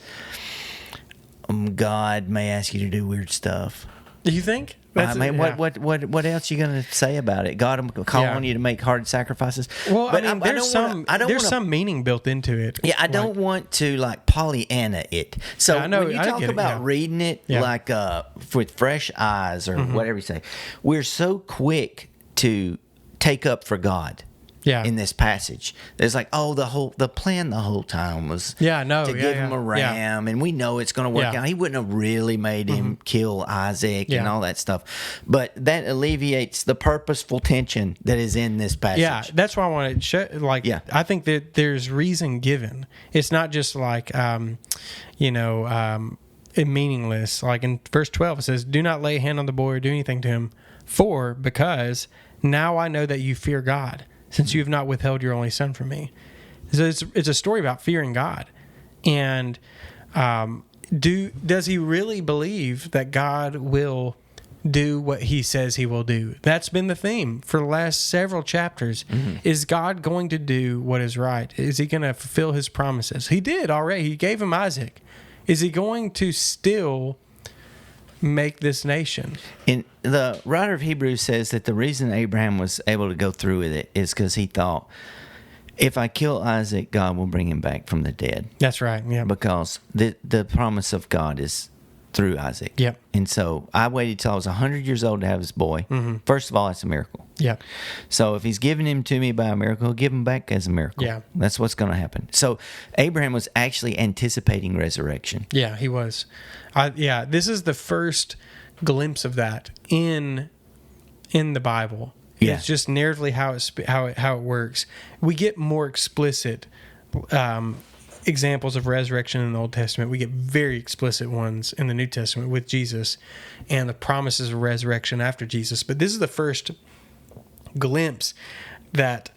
God may ask you to do weird stuff. Do you think? What else are you going to say about it? God will call on you to make hard sacrifices. Well, but there's some meaning built into it. Yeah, I don't want to like Pollyanna it. So when you talk about reading it like with fresh eyes or whatever you say, we're so quick to take up for God. In this passage, there's like, the plan the whole time was to give him a ram, and we know it's going to work out. He wouldn't have really made him kill Isaac and all that stuff, but that alleviates the purposeful tension that is in this passage. Yeah, that's why I want to show. I think that there's reason given. It's not just like meaningless. Like in verse 12, it says, "Do not lay a hand on the boy or do anything to him, because now I know that you fear God, since you have not withheld your only son from me." So it's a story about fearing God. And does he really believe that God will do what he says he will do? That's been the theme for the last several chapters. Mm-hmm. Is God going to do what is right? Is he going to fulfill his promises? He did already. He gave him Isaac. Is he going to still make this nation? And the writer of Hebrews says that the reason Abraham was able to go through with it is because he thought, if I kill Isaac, God will bring him back from the dead. That's right. Yeah. Because the promise of God is through Isaac. Yep. And so I waited till I was 100 years old to have this boy. Mm-hmm. First of all, that's a miracle. Yeah. So if he's giving him to me by a miracle, he'll give him back as a miracle. Yeah. That's what's going to happen. So Abraham was actually anticipating resurrection. Yeah, he was. This is the first glimpse of that in the Bible. Yeah. It's just narratively how it works. We get more explicit examples of resurrection in the Old Testament. We get very explicit ones in the New Testament with Jesus and the promises of resurrection after Jesus. But this is the first glimpse that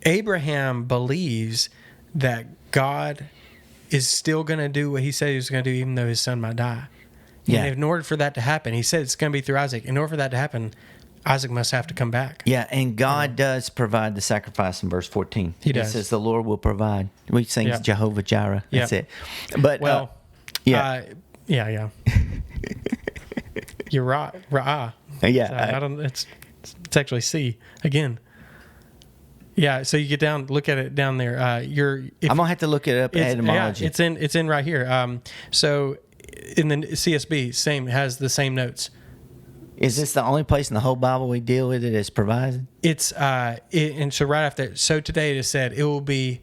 Abraham believes that God is still going to do what he said he was going to do, even though his son might die. Yeah. And in order for that to happen, he said it's going to be through Isaac. In order for that to happen, Isaac must have to come back. Yeah, and God does provide the sacrifice in verse 14. He does. It says the Lord will provide. We sing Jehovah Jireh. That's it. But yeah. You're right. Ra'ah. Yeah. So I don't. It's actually C again. Yeah. So you get down, look at it down there. I'm gonna have to look it up. Etymology. Yeah, it's in right here. So in the CSB, has the same notes. Is this the only place in the whole Bible we deal with it as provided? It's and so right after. So today it is said it will be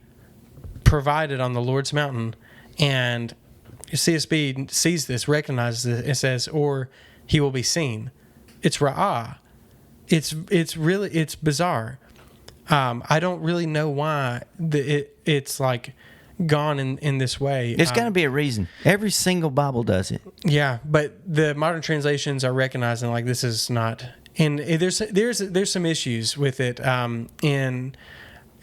provided on the Lord's mountain, and CSB sees this, recognizes it. It says, or he will be seen. It's Ra'ah. It's really bizarre. I don't really know why it's like gone in this way. There's got to be a reason. Every single Bible does it. Yeah, but the modern translations are recognizing like this is not. And there's some issues with it. And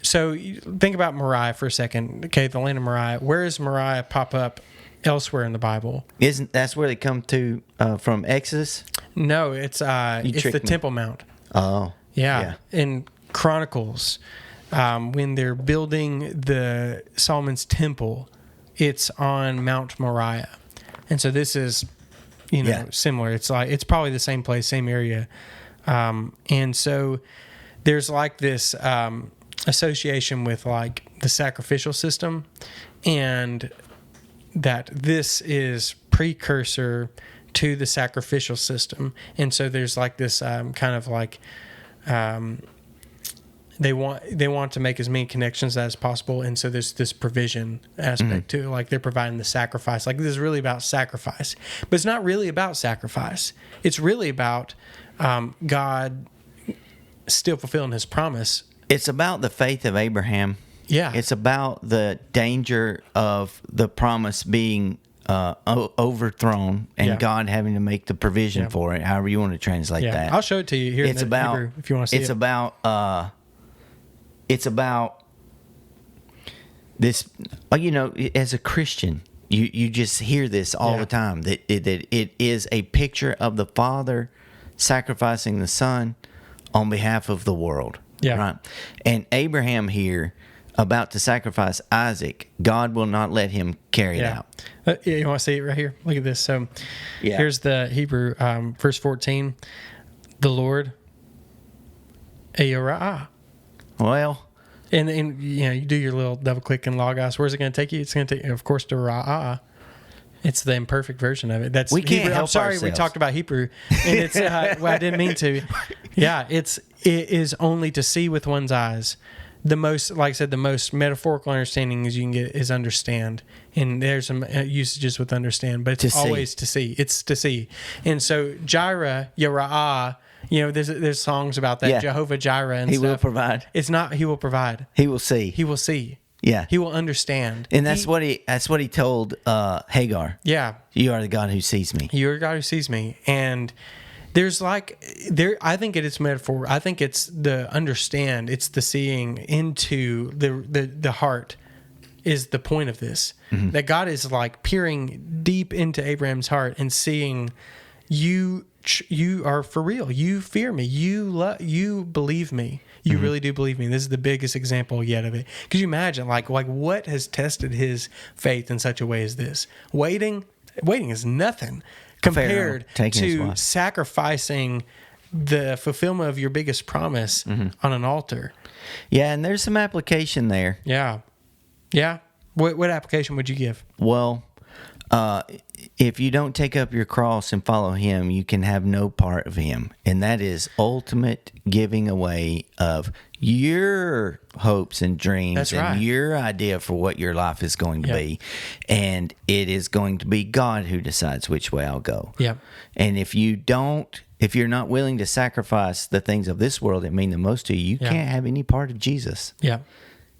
so think about Moriah for a second. Okay, the land of Moriah. Where does Moriah pop up elsewhere in the Bible? That's where they come to from Exodus? No, it's the Temple Mount. Oh, yeah. In Chronicles. When they're building the Solomon's temple, it's on Mount Moriah, and so this is, similar. It's probably the same place, same area, and so there's like this association with like the sacrificial system, and that this is precursor to the sacrificial system, and so there's like this kind of like. they want to make as many connections as possible, and so there's this provision aspect too. Like they're providing the sacrifice. Like this is really about sacrifice, but it's not really about sacrifice. It's really about God still fulfilling His promise. It's about the faith of Abraham. Yeah, it's about the danger of the promise being overthrown and God having to make the provision for it. However you want to translate that. I'll show it to you here. It's about Hebrew, if you want to see it. It's about this. As a Christian, you just hear this all the time that it is a picture of the Father sacrificing the Son on behalf of the world. Yeah. Right. And Abraham here, about to sacrifice Isaac, God will not let him carry it out. You want to see it right here? Look at this. So here's the Hebrew, verse 14. The Lord, Ayara'ah. Well, and you do your little double click in Logos. Where's it going to take you? It's going to take you, of course, to Ra'ah. It's the imperfect version of it. That's we can't Hebrew. help I'm sorry, ourselves. We talked about Hebrew, and it's well, I didn't mean to. Yeah, it is only to see with one's eyes. The most, like I said, the most metaphorical understanding as you can get is understand, and there's some usages with understand, but it's always to see. It's to see, and so Jireh, Yara'ah. There's songs about that. Jehovah Jireh and He stuff. will provide. It's not He will provide. He will see. He will see. Yeah. He will understand. And that's what he told Hagar. Yeah. You are the God who sees me. You are the God who sees me. And I think it is metaphor. I think it's the understand. It's the seeing into the heart is the point of this. Mm-hmm. That God is like peering deep into Abraham's heart and seeing you are for real. You fear me. You believe me. You really do believe me. This is the biggest example yet of it. Could you imagine, like what has tested his faith in such a way as this? Waiting is nothing compared to sacrificing the fulfillment of your biggest promise on an altar. Yeah, and there's some application there. Yeah. What application would you give? Well, if you don't take up your cross and follow Him, you can have no part of Him. And that is ultimate giving away of your hopes and dreams and your idea for what your life is going to be. And it is going to be God who decides which way I'll go. Yeah. And if you're not willing to sacrifice the things of this world that mean the most to you, you can't have any part of Jesus. Yeah.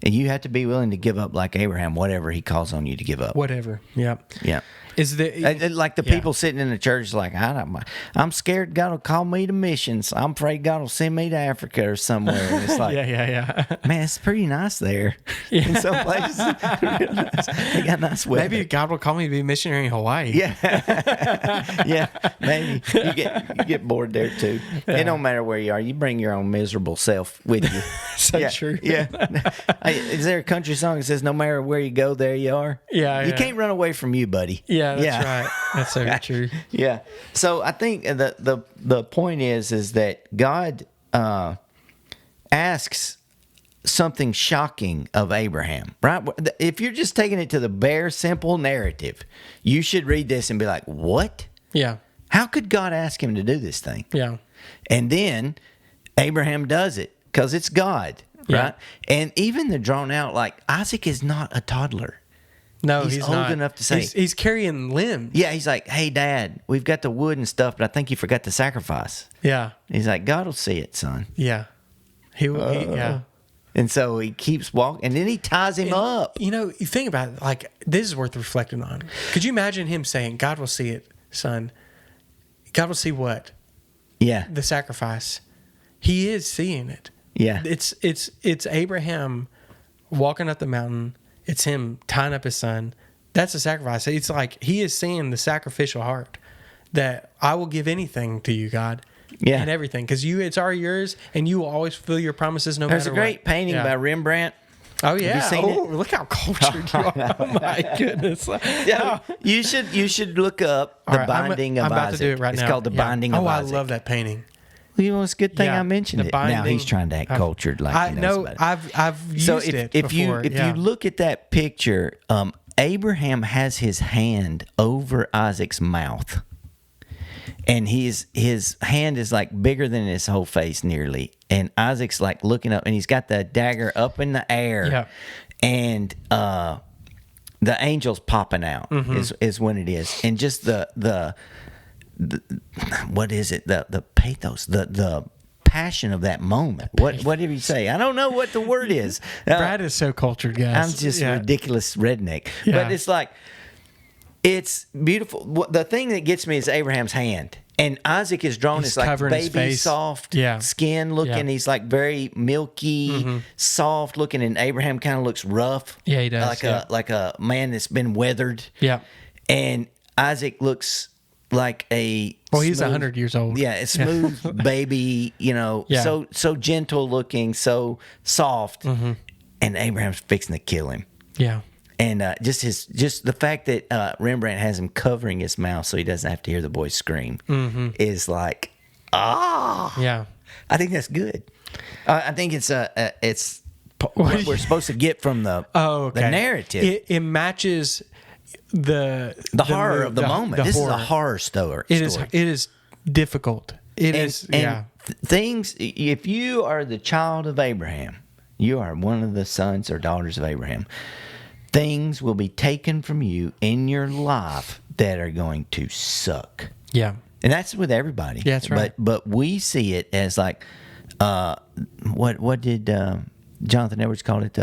And you have to be willing to give up, like Abraham, whatever He calls on you to give up. Whatever. Yeah. Yeah. Is like the people sitting in the church, like I'm scared God will call me to missions. I'm afraid God will send me to Africa or somewhere. And it's like, man, it's pretty nice there. In some places, they got nice weather. Maybe God will call me to be a missionary in Hawaii. Yeah, maybe you get bored there too. It don't matter where you are. You bring your own miserable self with you. So true. Yeah. Is there a country song that says, "No matter where you go, there you are"? Yeah. You can't run away from you, buddy. Yeah, that's right. That's so true. Yeah. So I think the point is that God asks something shocking of Abraham, right? If you're just taking it to the bare, simple narrative, you should read this and be like, what? Yeah. How could God ask him to do this thing? Yeah. And then Abraham does it because it's God, right? And even the drawn out, like Isaac is not a toddler. No, he's old not. enough to say. He's carrying limbs. Yeah, he's like, hey, Dad, we've got the wood and stuff, but I think you forgot to sacrifice. Yeah. He's like, God will see it, son. Yeah. He will. Yeah. And so he keeps walking, and then he ties him up. You think about it, like, this is worth reflecting on. Could you imagine him saying, God will see it, son? God will see what? Yeah. The sacrifice. He is seeing it. Yeah. It's Abraham walking up the mountain. It's him tying up his son. That's a sacrifice. It's like he is seeing the sacrificial heart that I will give anything to you, God. Yeah. And everything. Because it's already yours, and you will always fulfill your promises no matter what. There's a great painting by Rembrandt. Oh, yeah. Have you seen it? Look how cultured you are. Oh, my goodness. Yeah. You should look up The Binding of Isaac. I'm about to do it right now. It's called The Binding of Isaac. Oh, I love that painting. Well, you know, it's a good thing I mentioned it. Now he's trying to act cultured like he knows about it. I've used it before. If you look at that picture, Abraham has his hand over Isaac's mouth. and his hand is like bigger than his whole face nearly, and Isaac's like looking up, and he's got the dagger up in the air, and the angel's popping out is when it is, and just the what is it, the pathos, the passion of that moment. What did he say? I don't know what the word is. Brad is so cultured, guys. I'm just a ridiculous redneck, but it's like, it's beautiful. The thing that gets me is Abraham's hand, and Isaac is drawn as like baby soft skin looking. He's like very milky, soft looking, and Abraham kind of looks rough. Yeah, he does. Like a man that's been weathered. Yeah, and Isaac looks like a he's 100 years old. Yeah, a smooth baby, so gentle looking, so soft, and Abraham's fixing to kill him. Yeah, and just the fact that Rembrandt has him covering his mouth so he doesn't have to hear the boy scream is like, yeah. I think that's good. I think it's what we're supposed to get from the narrative. It matches the horror of the moment. This is a horror story. It is difficult. Things. If you are the child of Abraham, you are one of the sons or daughters of Abraham. Things will be taken from you in your life that are going to suck. Yeah, and that's with everybody. Yeah, that's right. But we see it as like, what did Jonathan Edwards call it?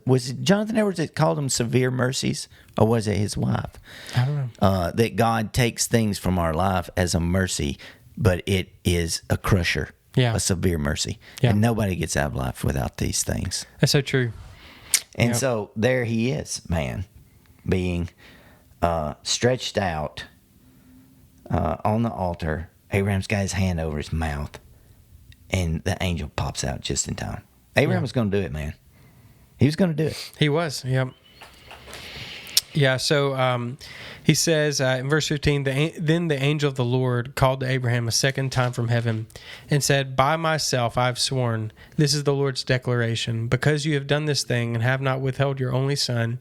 Was it Jonathan Edwards that called them severe mercies, or was it his wife? I don't know. That God takes things from our life as a mercy, but it is a crusher, a severe mercy. Yeah. And nobody gets out of life without these things. That's so true. And so there he is, man, being stretched out on the altar. Abraham's got his hand over his mouth, and the angel pops out just in time. Abraham was going to do it, man. He was going to do it. He was, yep. Yeah, so he says in verse 15, Then the angel of the Lord called to Abraham a second time from heaven and said, By myself I have sworn, this is the Lord's declaration, because you have done this thing and have not withheld your only son,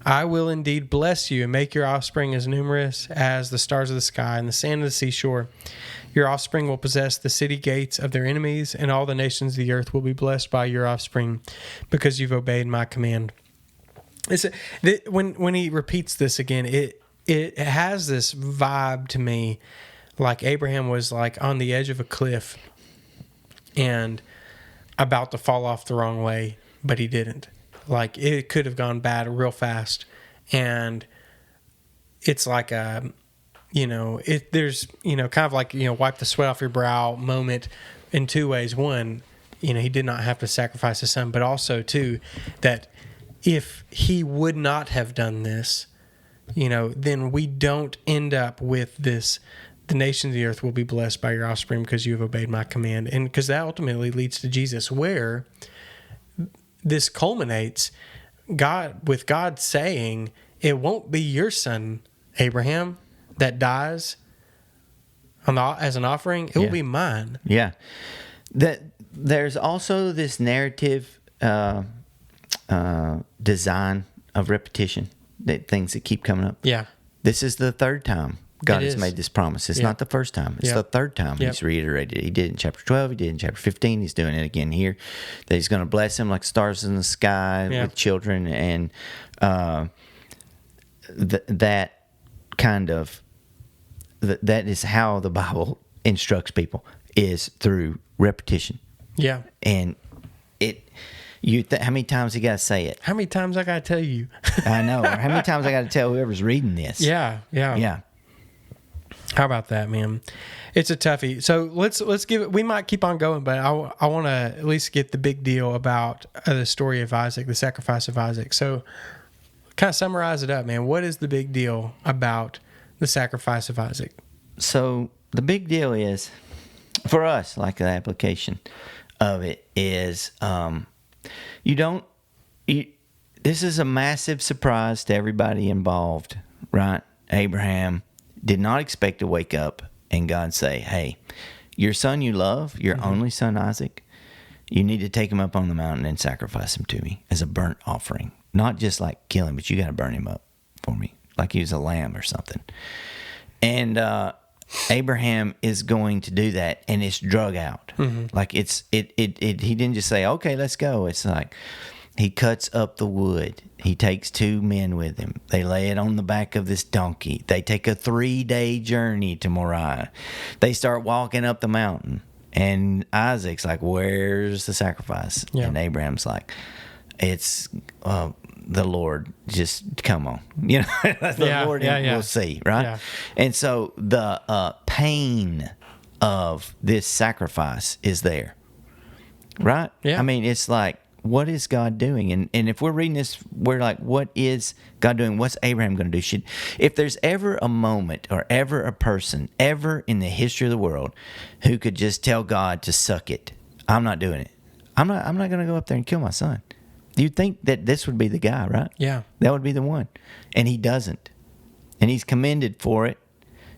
I will indeed bless you and make your offspring as numerous as the stars of the sky and the sand of the seashore. Your offspring will possess the city gates of their enemies, and all the nations of the earth will be blessed by your offspring, because you've obeyed my command. When he repeats this again, it has this vibe to me, like Abraham was like on the edge of a cliff and about to fall off the wrong way, but he didn't. Like it could have gone bad real fast, and it's like a, there's kind of like wipe the sweat off your brow moment in two ways. One, he did not have to sacrifice his son, but also two, that if he would not have done this, then we don't end up with this, the nations of the earth will be blessed by your offspring because you have obeyed my command. And because that ultimately leads to Jesus, where this culminates with God saying, it won't be your son, Abraham, that dies as an offering. It will be mine. Yeah. There's also this narrative design of repetition, that things that keep coming up. Yeah. This is the third time God has made this promise. It's not the first time. It's the third time he's reiterated it. He did it in chapter 12. He did it in chapter 15. He's doing it again here. That he's going to bless him like stars in the sky with children. And that kind of, that is how the Bible instructs people, is through repetition. Yeah. And how many times you got to say it? How many times I got to tell you? I know. Or how many times I got to tell whoever's reading this? Yeah. How about that, man? It's a toughie. So let's give it. We might keep on going, but I want to at least get the big deal about the story of Isaac, the sacrifice of Isaac. So kind of summarize it up, man. What is the big deal about the sacrifice of Isaac? So the big deal is, for us, like the application of it is, this is a massive surprise to everybody involved, right? Abraham did not expect to wake up and God say, hey, your son you love, your only son Isaac, you need to take him up on the mountain and sacrifice him to me as a burnt offering. Not just like kill him, but you got to burn him up for me, like he was a lamb or something. And Abraham is going to do that, and it's drug out. Like he didn't just say, okay, let's go. It's like he cuts up the wood. He takes 2 men with him. They lay it on the back of this donkey. They take a 3-day journey to Moriah. They start walking up the mountain. And Isaac's like, where's the sacrifice? Yeah. And Abraham's like, it's the Lord. Just come on. The Lord will see, right? Yeah. And so the pain of this sacrifice is there, right? Yeah. I mean, it's like, what is God doing? And if we're reading this, we're like, what is God doing? What's Abraham going to do? If there's ever a moment or ever a person ever in the history of the world who could just tell God to suck it, I'm not doing it. I'm not going to go up there and kill my son. You'd think that this would be the guy, right? Yeah. That would be the one. And he doesn't. And he's commended for it.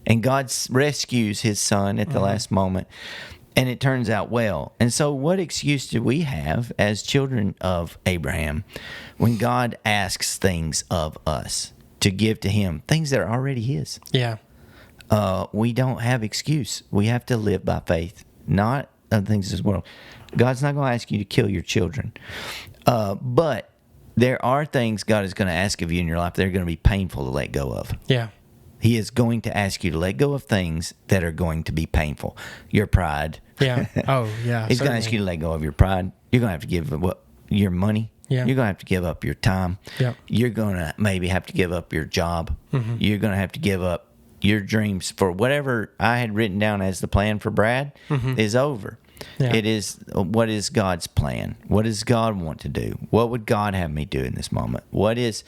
And God rescues his son at the last moment. And it turns out well. And so what excuse do we have as children of Abraham when God asks things of us to give to him, things that are already his? Yeah. We don't have excuse. We have to live by faith, not of things of this world. God's not going to ask you to kill your children. But there are things God is going to ask of you in your life that are going to be painful to let go of. Yeah. He is going to ask you to let go of things that are going to be painful. Your pride. Yeah. Oh, yeah. He's going to ask you to let go of your pride. You're going to have to give your money. Yeah. You're going to have to give up your time. Yeah. You're going to maybe have to give up your job. Mm-hmm. You're going to have to give up your dreams for whatever I had written down as the plan for Brad is over. Yeah. It is, what is God's plan? What does God want to do? What would God have me do in this moment? What does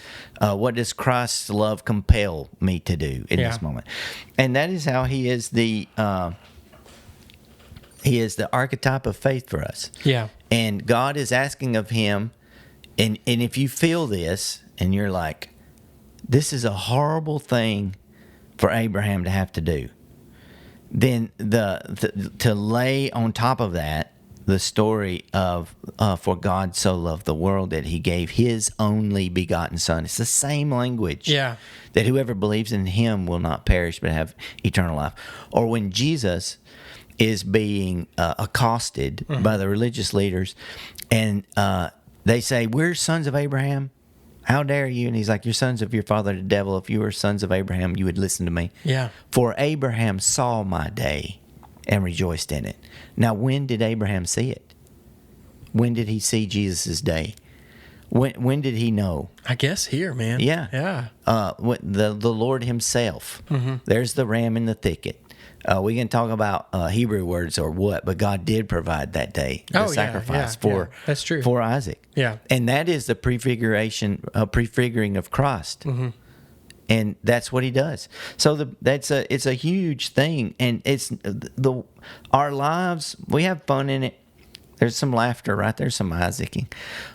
Christ's love compel me to do in this moment? And that is how he is the archetype of faith for us. Yeah. And God is asking of him, and if you feel this and you're like, this is a horrible thing for Abraham to have to do, then to lay on top of that the story of for God so loved the world that he gave his only begotten son. It's the same language. Yeah. That whoever believes in him will not perish but have eternal life. Or when Jesus is being accosted by the religious leaders, and they say, we're sons of Abraham. How dare you? And he's like, you're sons of your father the devil. If you were sons of Abraham, you would listen to me. Yeah. For Abraham saw my day and rejoiced in it. Now, when did Abraham see it? When did he see Jesus' day? When did he know? I guess here, man. Yeah. Yeah. The Lord himself. Mm-hmm. There's the ram in the thicket. We can talk about Hebrew words or what, but God did provide that day the sacrifice that's true. For Isaac. Yeah, and that is the prefiguring of Christ, and that's what he does. So it's a huge thing, and it's our lives. We have fun in it. There's some laughter, right? There's some Isaacing,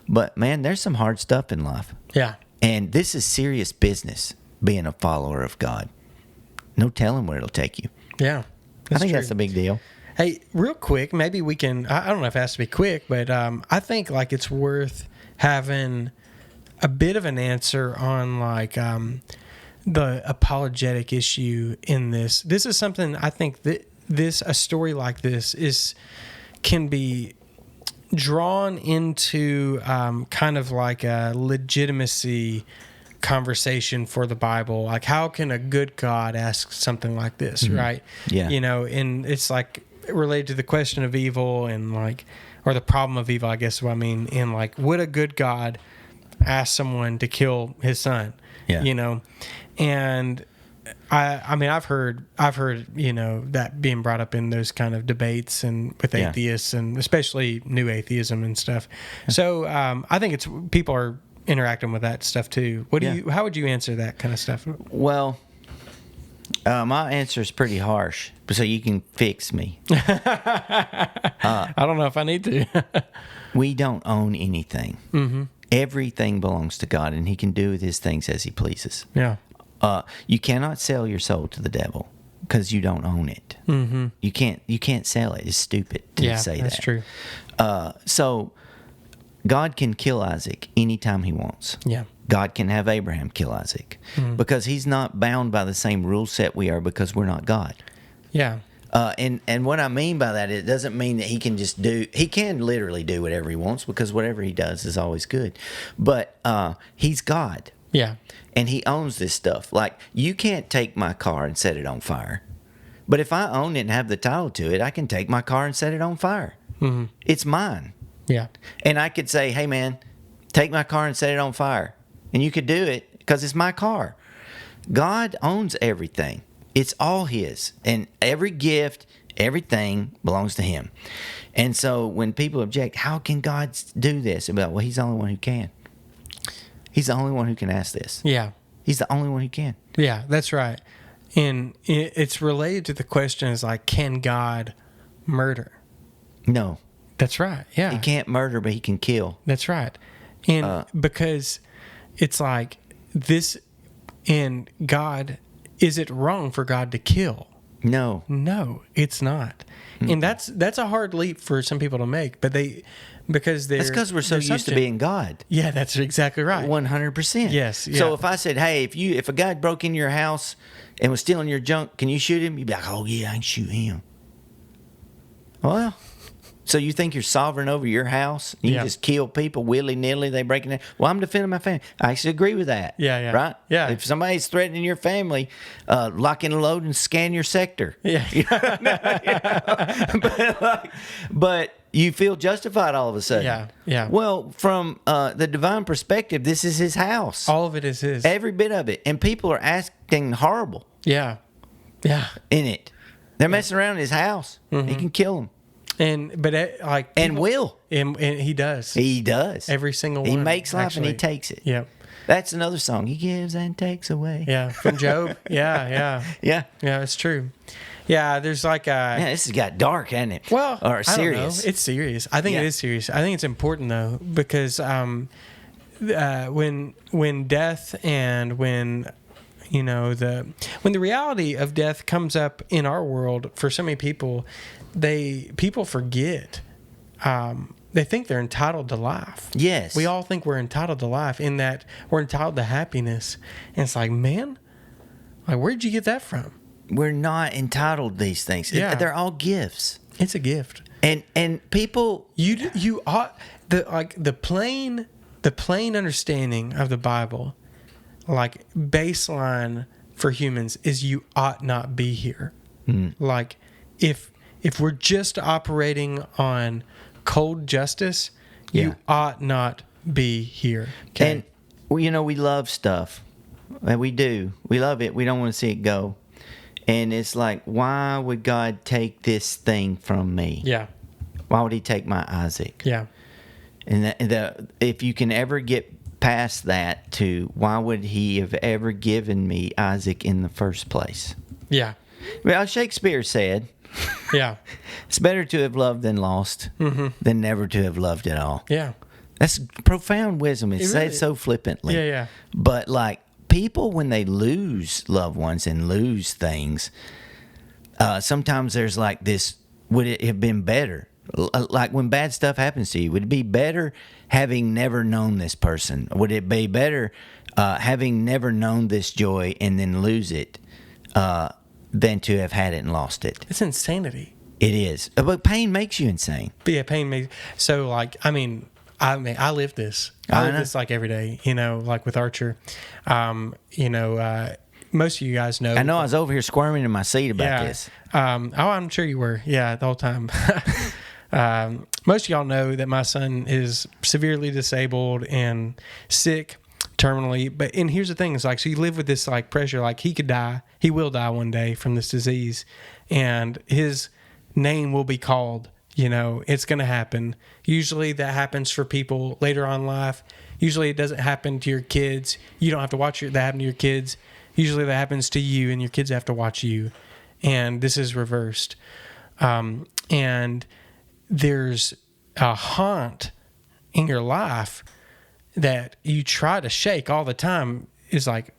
but man, there's some hard stuff in life. Yeah, and this is serious business. Being a follower of God, no telling where it'll take you. Yeah, I think that's a big deal. Hey, real quick, maybe we can, I don't know if it has to be quick, but I think like it's worth having a bit of an answer on like the apologetic issue in this. This is something I think that a story like this can be drawn into kind of like a legitimacy conversation for the Bible. Like, how can a good God ask something like this, right? Yeah. And it's like related to the question of evil and like, or the problem of evil, I guess what I mean. And like, would a good God ask someone to kill his son? Yeah. And I mean, I've heard, that being brought up in those kind of debates and with atheists and especially new atheism and stuff. So I think people are interacting with that stuff too. How would you answer that kind of stuff? Well, my answer is pretty harsh, so you can fix me. I don't know if I need to. We don't own anything. Mm-hmm. Everything belongs to God, and he can do with his things as he pleases. Yeah. You cannot sell your soul to the devil because you don't own it. Mm-hmm. You can't sell it. It's stupid to say that. That's true. So God can kill Isaac anytime he wants. Yeah. God can have Abraham kill Isaac because he's not bound by the same rule set we are because we're not God. Yeah. And what I mean by that, it doesn't mean that he can literally do whatever he wants, because whatever he does is always good. But he's God. Yeah. And he owns this stuff. Like, you can't take my car and set it on fire. But if I own it and have the title to it, I can take my car and set it on fire. Mm-hmm. It's mine. Yeah. And I could say, hey, man, take my car and set it on fire. And you could do it because it's my car. God owns everything. It's all his. And every gift, everything belongs to him. And so when people object, how can God do this? Well, he's the only one who can. He's the only one who can ask this. Yeah. He's the only one who can. Yeah, that's right. And it's related to the question is like, can God murder? No. That's right. Yeah. He can't murder, but he can kill. That's right. And because it's like this, and God, is it wrong for God to kill? No. No, it's not. Mm-mm. And that's a hard leap for some people to make, but that's because we're so used to being God. Yeah, that's exactly right. 100%. Yes. Yeah. So if I said, hey, if a guy broke into your house and was stealing your junk, can you shoot him? You'd be like, oh yeah, I can shoot him. Well, so you think you're sovereign over your house? You just kill people willy-nilly, they break in. Well, I'm defending my family. I actually agree with that. Yeah. Right? Yeah. If somebody's threatening your family, lock and load and scan your sector. Yeah. But you feel justified all of a sudden. Yeah. Well, from the divine perspective, this is his house. All of it is his. Every bit of it. And people are acting horrible. Yeah. In it. They're messing around in his house. Mm-hmm. He can kill them. And will. And he does. He does. Every single one. He makes life and he takes it. Yeah. That's another song. He gives and takes away. Yeah. From Job. Yeah. Yeah, it's true. Yeah, there's like Man, this has got dark, hasn't it? Well, or serious. I don't know. It's serious. I think it is serious. I think it's important though, because when death and when the reality of death comes up in our world, for so many people, people forget. They think they're entitled to life. Yes. We all think we're entitled to life, in that we're entitled to happiness. And it's like, man, like, where'd you get that from? We're not entitled to these things. Yeah. They're all gifts. It's a gift. And people, you ought the plain understanding of the Bible, like baseline for humans, is you ought not be here. Mm. Like if we're just operating on cold justice, you ought not be here. Okay? And we love stuff. And we do. We love it. We don't want to see it go. And it's like, why would God take this thing from me? Yeah. Why would he take my Isaac? Yeah. And if you can ever get past that to why would he have ever given me Isaac in the first place? Yeah. Well, Shakespeare said, yeah, it's better to have loved than lost than never to have loved at all. Yeah. That's profound wisdom. It's said so flippantly. Yeah. But like, people, when they lose loved ones and lose things, sometimes there's like this, would it have been better? Like when bad stuff happens to you, would it be better having never known this person? Would it be better having never known this joy and then lose it than to have had it and lost it? It's insanity. It is. But pain makes you insane. Yeah, pain makes... So, like, I live this. I live this like every day, like with Archer. Most of you guys know. I know I was over here squirming in my seat about this. I'm sure you were. Yeah, the whole time. Most of y'all know that my son is severely disabled and sick, terminally. And here's the thing: it's like, so you live with this like pressure, like he could die, he will die one day from this disease, and his name will be called. It's going to happen. Usually that happens for people later on in life. Usually it doesn't happen to your kids. You don't have to watch that happen to your kids. Usually that happens to you, and your kids have to watch you. And this is reversed. And there's a haunt in your life that you try to shake all the time. Is like,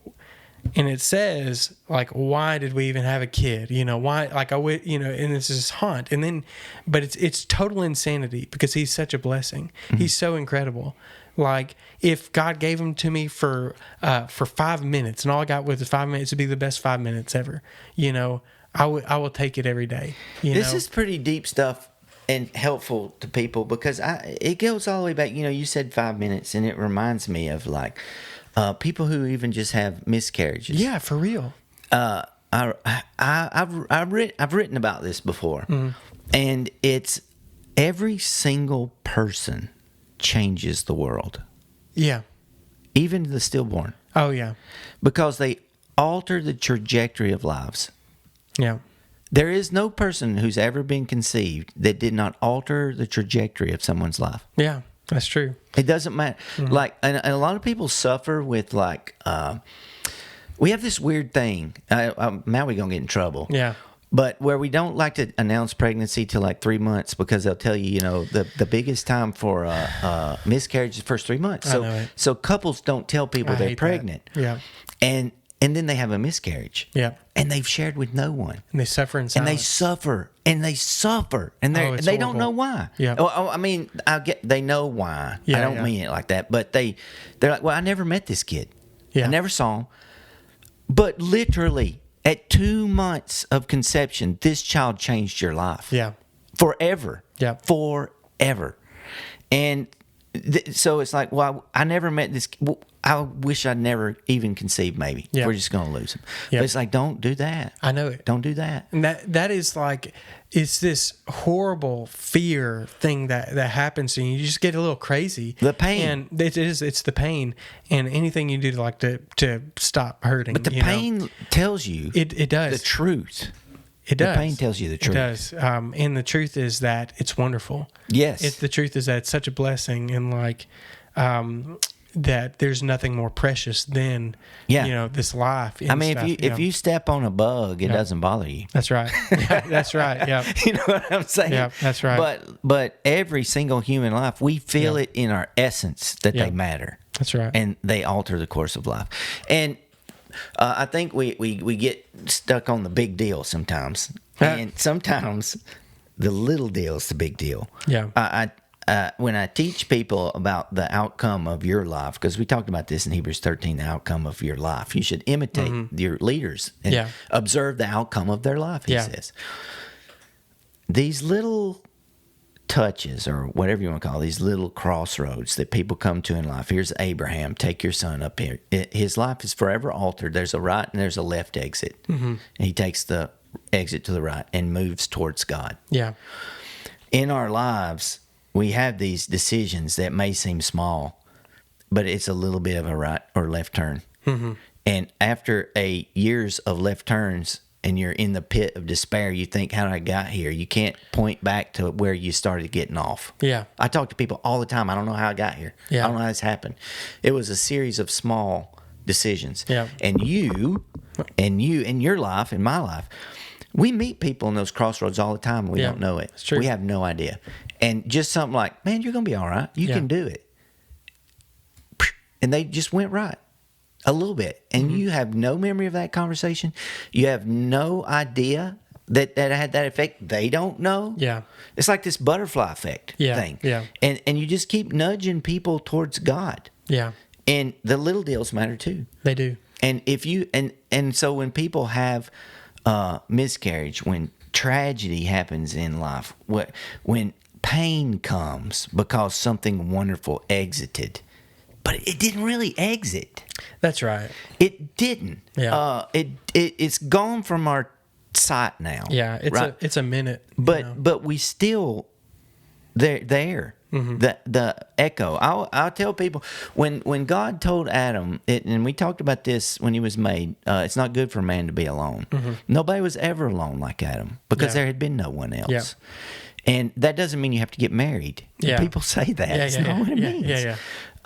and it says like, why did we even have a kid? Why? Like and it's this haunt. And then, but it's total insanity because he's such a blessing. Mm-hmm. He's so incredible. Like, if God gave him to me for 5 minutes, and all I got was 5 minutes, it'd be the best 5 minutes ever. I will take it every day. This is pretty deep stuff and helpful to people because it goes all the way back. You said 5 minutes, and it reminds me of like people who even just have miscarriages. Yeah, for real. I've written about this before, and it's every single person changes the world. Yeah. Even the stillborn. Oh, yeah. Because they alter the trajectory of lives. Yeah. There is no person who's ever been conceived that did not alter the trajectory of someone's life. Yeah, that's true. It doesn't matter. Like, and a lot of people suffer with like, we have this weird thing. Now we're going to get in trouble. Yeah. But where we don't like to announce pregnancy till like 3 months because they'll tell you, the biggest time for miscarriage is the first 3 months. I know it. So couples don't tell people they're pregnant. That. Yeah. And then they have a miscarriage. Yeah. And they've shared with no one. And they suffer in silence. And they suffer. And they don't know why. Yeah. I mean, they know why. Yeah, I don't mean it like that. But they're like, well, I never met this kid. Yeah. I never saw him. But literally, at 2 months of conception, this child changed your life. Yeah. Forever. Yeah. Forever. And so it's like, well, I never met this. Well, I wish I'd never even conceived, maybe. Yeah. We're just going to lose him. Yeah. But it's like, don't do that. I know it. Don't do that. And that is like, it's this horrible fear thing that happens and you just get a little crazy. The pain. And it's the pain. And anything you do to stop hurting. But the pain tells you it does. the truth. It does. The pain tells you the truth. It does. And the truth is that it's wonderful. Yes. The truth is that it's such a blessing and like that there's nothing more precious than this life. I mean, if you step on a bug, it doesn't bother you. That's right. Yeah, that's right. Yeah. You know what I'm saying? Yeah, that's right. But every single human life, we feel it in our essence that they matter. That's right. And they alter the course of life. And I think we get stuck on the big deal sometimes. And sometimes the little deal is the big deal. Yeah. When I teach people about the outcome of your life, because we talked about this in Hebrews 13, the outcome of your life, you should imitate your leaders and observe the outcome of their life, he says. These little touches, or whatever you want to call it, these little crossroads that people come to in life. Here's Abraham, take your son up here. His life is forever altered. There's a right and there's a left exit. And he takes the exit to the right and moves towards God. Yeah. In our lives, we have these decisions that may seem small, but it's a little bit of a right or left turn. And after years of left turns and you're in the pit of despair, you think, how did I get here? You can't point back to where you started getting off. Yeah. I talk to people all the time. I don't know how I got here. Yeah. I don't know how this happened. It was a series of small decisions. Yeah. And you, in your life, in my life, we meet people in those crossroads all the time. We don't know it. It's true. We have no idea. And just something like, man, you're going to be all right. You can do it. And they just went right a little bit. And you have no memory of that conversation. You have no idea that had that effect. They don't know. Yeah. It's like this butterfly effect thing. Yeah. And you just keep nudging people towards God. Yeah. And the little deals matter too. They do. And if you and so when people have miscarriage, when tragedy happens in life, when pain comes because something wonderful exited, but it didn't really exit. That's right. It didn't. Yeah. It's gone from our sight now. Yeah. It's a minute. But we still there. The echo. I'll tell people when God told Adam, and we talked about this when he was made. It's not good for man to be alone. Nobody was ever alone like Adam because there had been no one else. Yeah. And that doesn't mean you have to get married. Yeah. People say that. That's not what it means.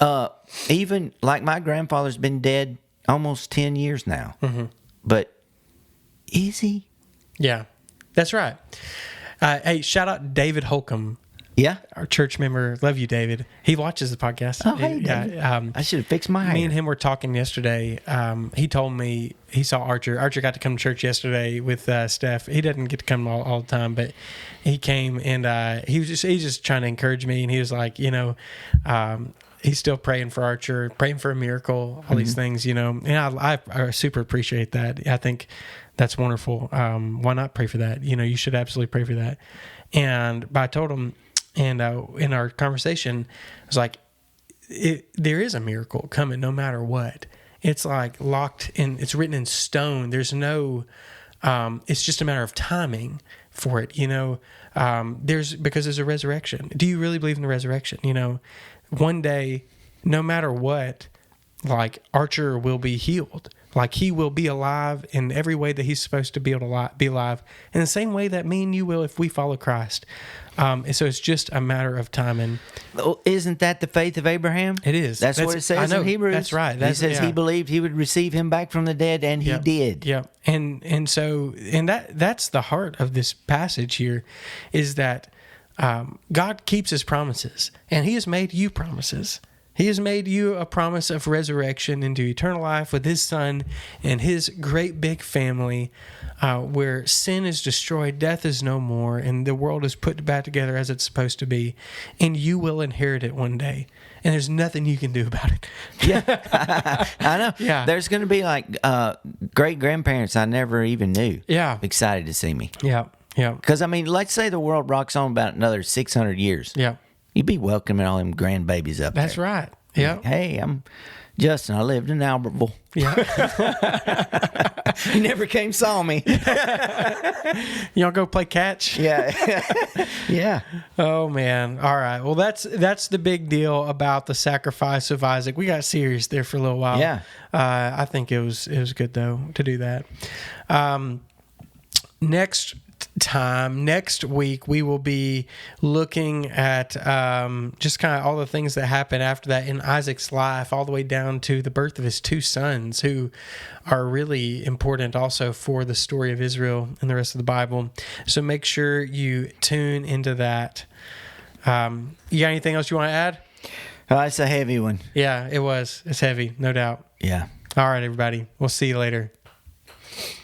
Yeah. Even like my grandfather's been dead almost 10 years now. But is he? Yeah. That's right. Hey, shout out David Holcomb. Yeah. Our church member, love you, David. He watches the podcast. Oh, hey, David. I should have fixed my hair. Me and him were talking yesterday. He told me he saw Archer. Archer got to come to church yesterday with Steph. He doesn't get to come all the time, but he came, and he's just trying to encourage me. And he was like, he's still praying for Archer, praying for a miracle, all these things, And I super appreciate that. I think that's wonderful. Why not pray for that? You should absolutely pray for that. But I told him, and in our conversation, I was like, there is a miracle coming no matter what. It's like locked in, it's written in stone. There's no, it's just a matter of timing for it, because there's a resurrection. Do you really believe in the resurrection? One day, no matter what, like Archer will be healed. Like he will be alive in every way that he's supposed to be able to be alive, in the same way that me and you will if we follow Christ. And so it's just a matter of time. And isn't that the faith of Abraham? It is. That's what it says in Hebrews. That's right. He says he believed he would receive him back from the dead, and he did. Yeah. And so that's the heart of this passage here, is that God keeps his promises, and he has made you promises. He has made you a promise of resurrection into eternal life with his son and his great big family, where sin is destroyed, death is no more, and the world is put back together as it's supposed to be. And you will inherit it one day. And there's nothing you can do about it. Yeah, I know. Yeah. There's going to be like great-grandparents I never even knew. Yeah. Excited to see me. Yeah, yeah. Because, let's say the world rocks on about another 600 years. Yeah. You'd be welcoming all them grandbabies up That's there. right. Yeah. Hey, I'm Justin. I lived in Albertville. Yeah. You never came saw me. You want to go play catch? Yeah. Yeah. Oh, man. All right. Well, that's the big deal about the sacrifice of Isaac. We got serious there for a little while. Yeah. I think it was good, though, to do that. Next week, we will be looking at just kind of all the things that happen after that in Isaac's life, all the way down to the birth of his two sons, who are really important also for the story of Israel and the rest of the Bible. So make sure you tune into that. You got anything else you want to add? It's a heavy one. Yeah, it was. It's heavy, no doubt. Yeah. All right, everybody. We'll see you later.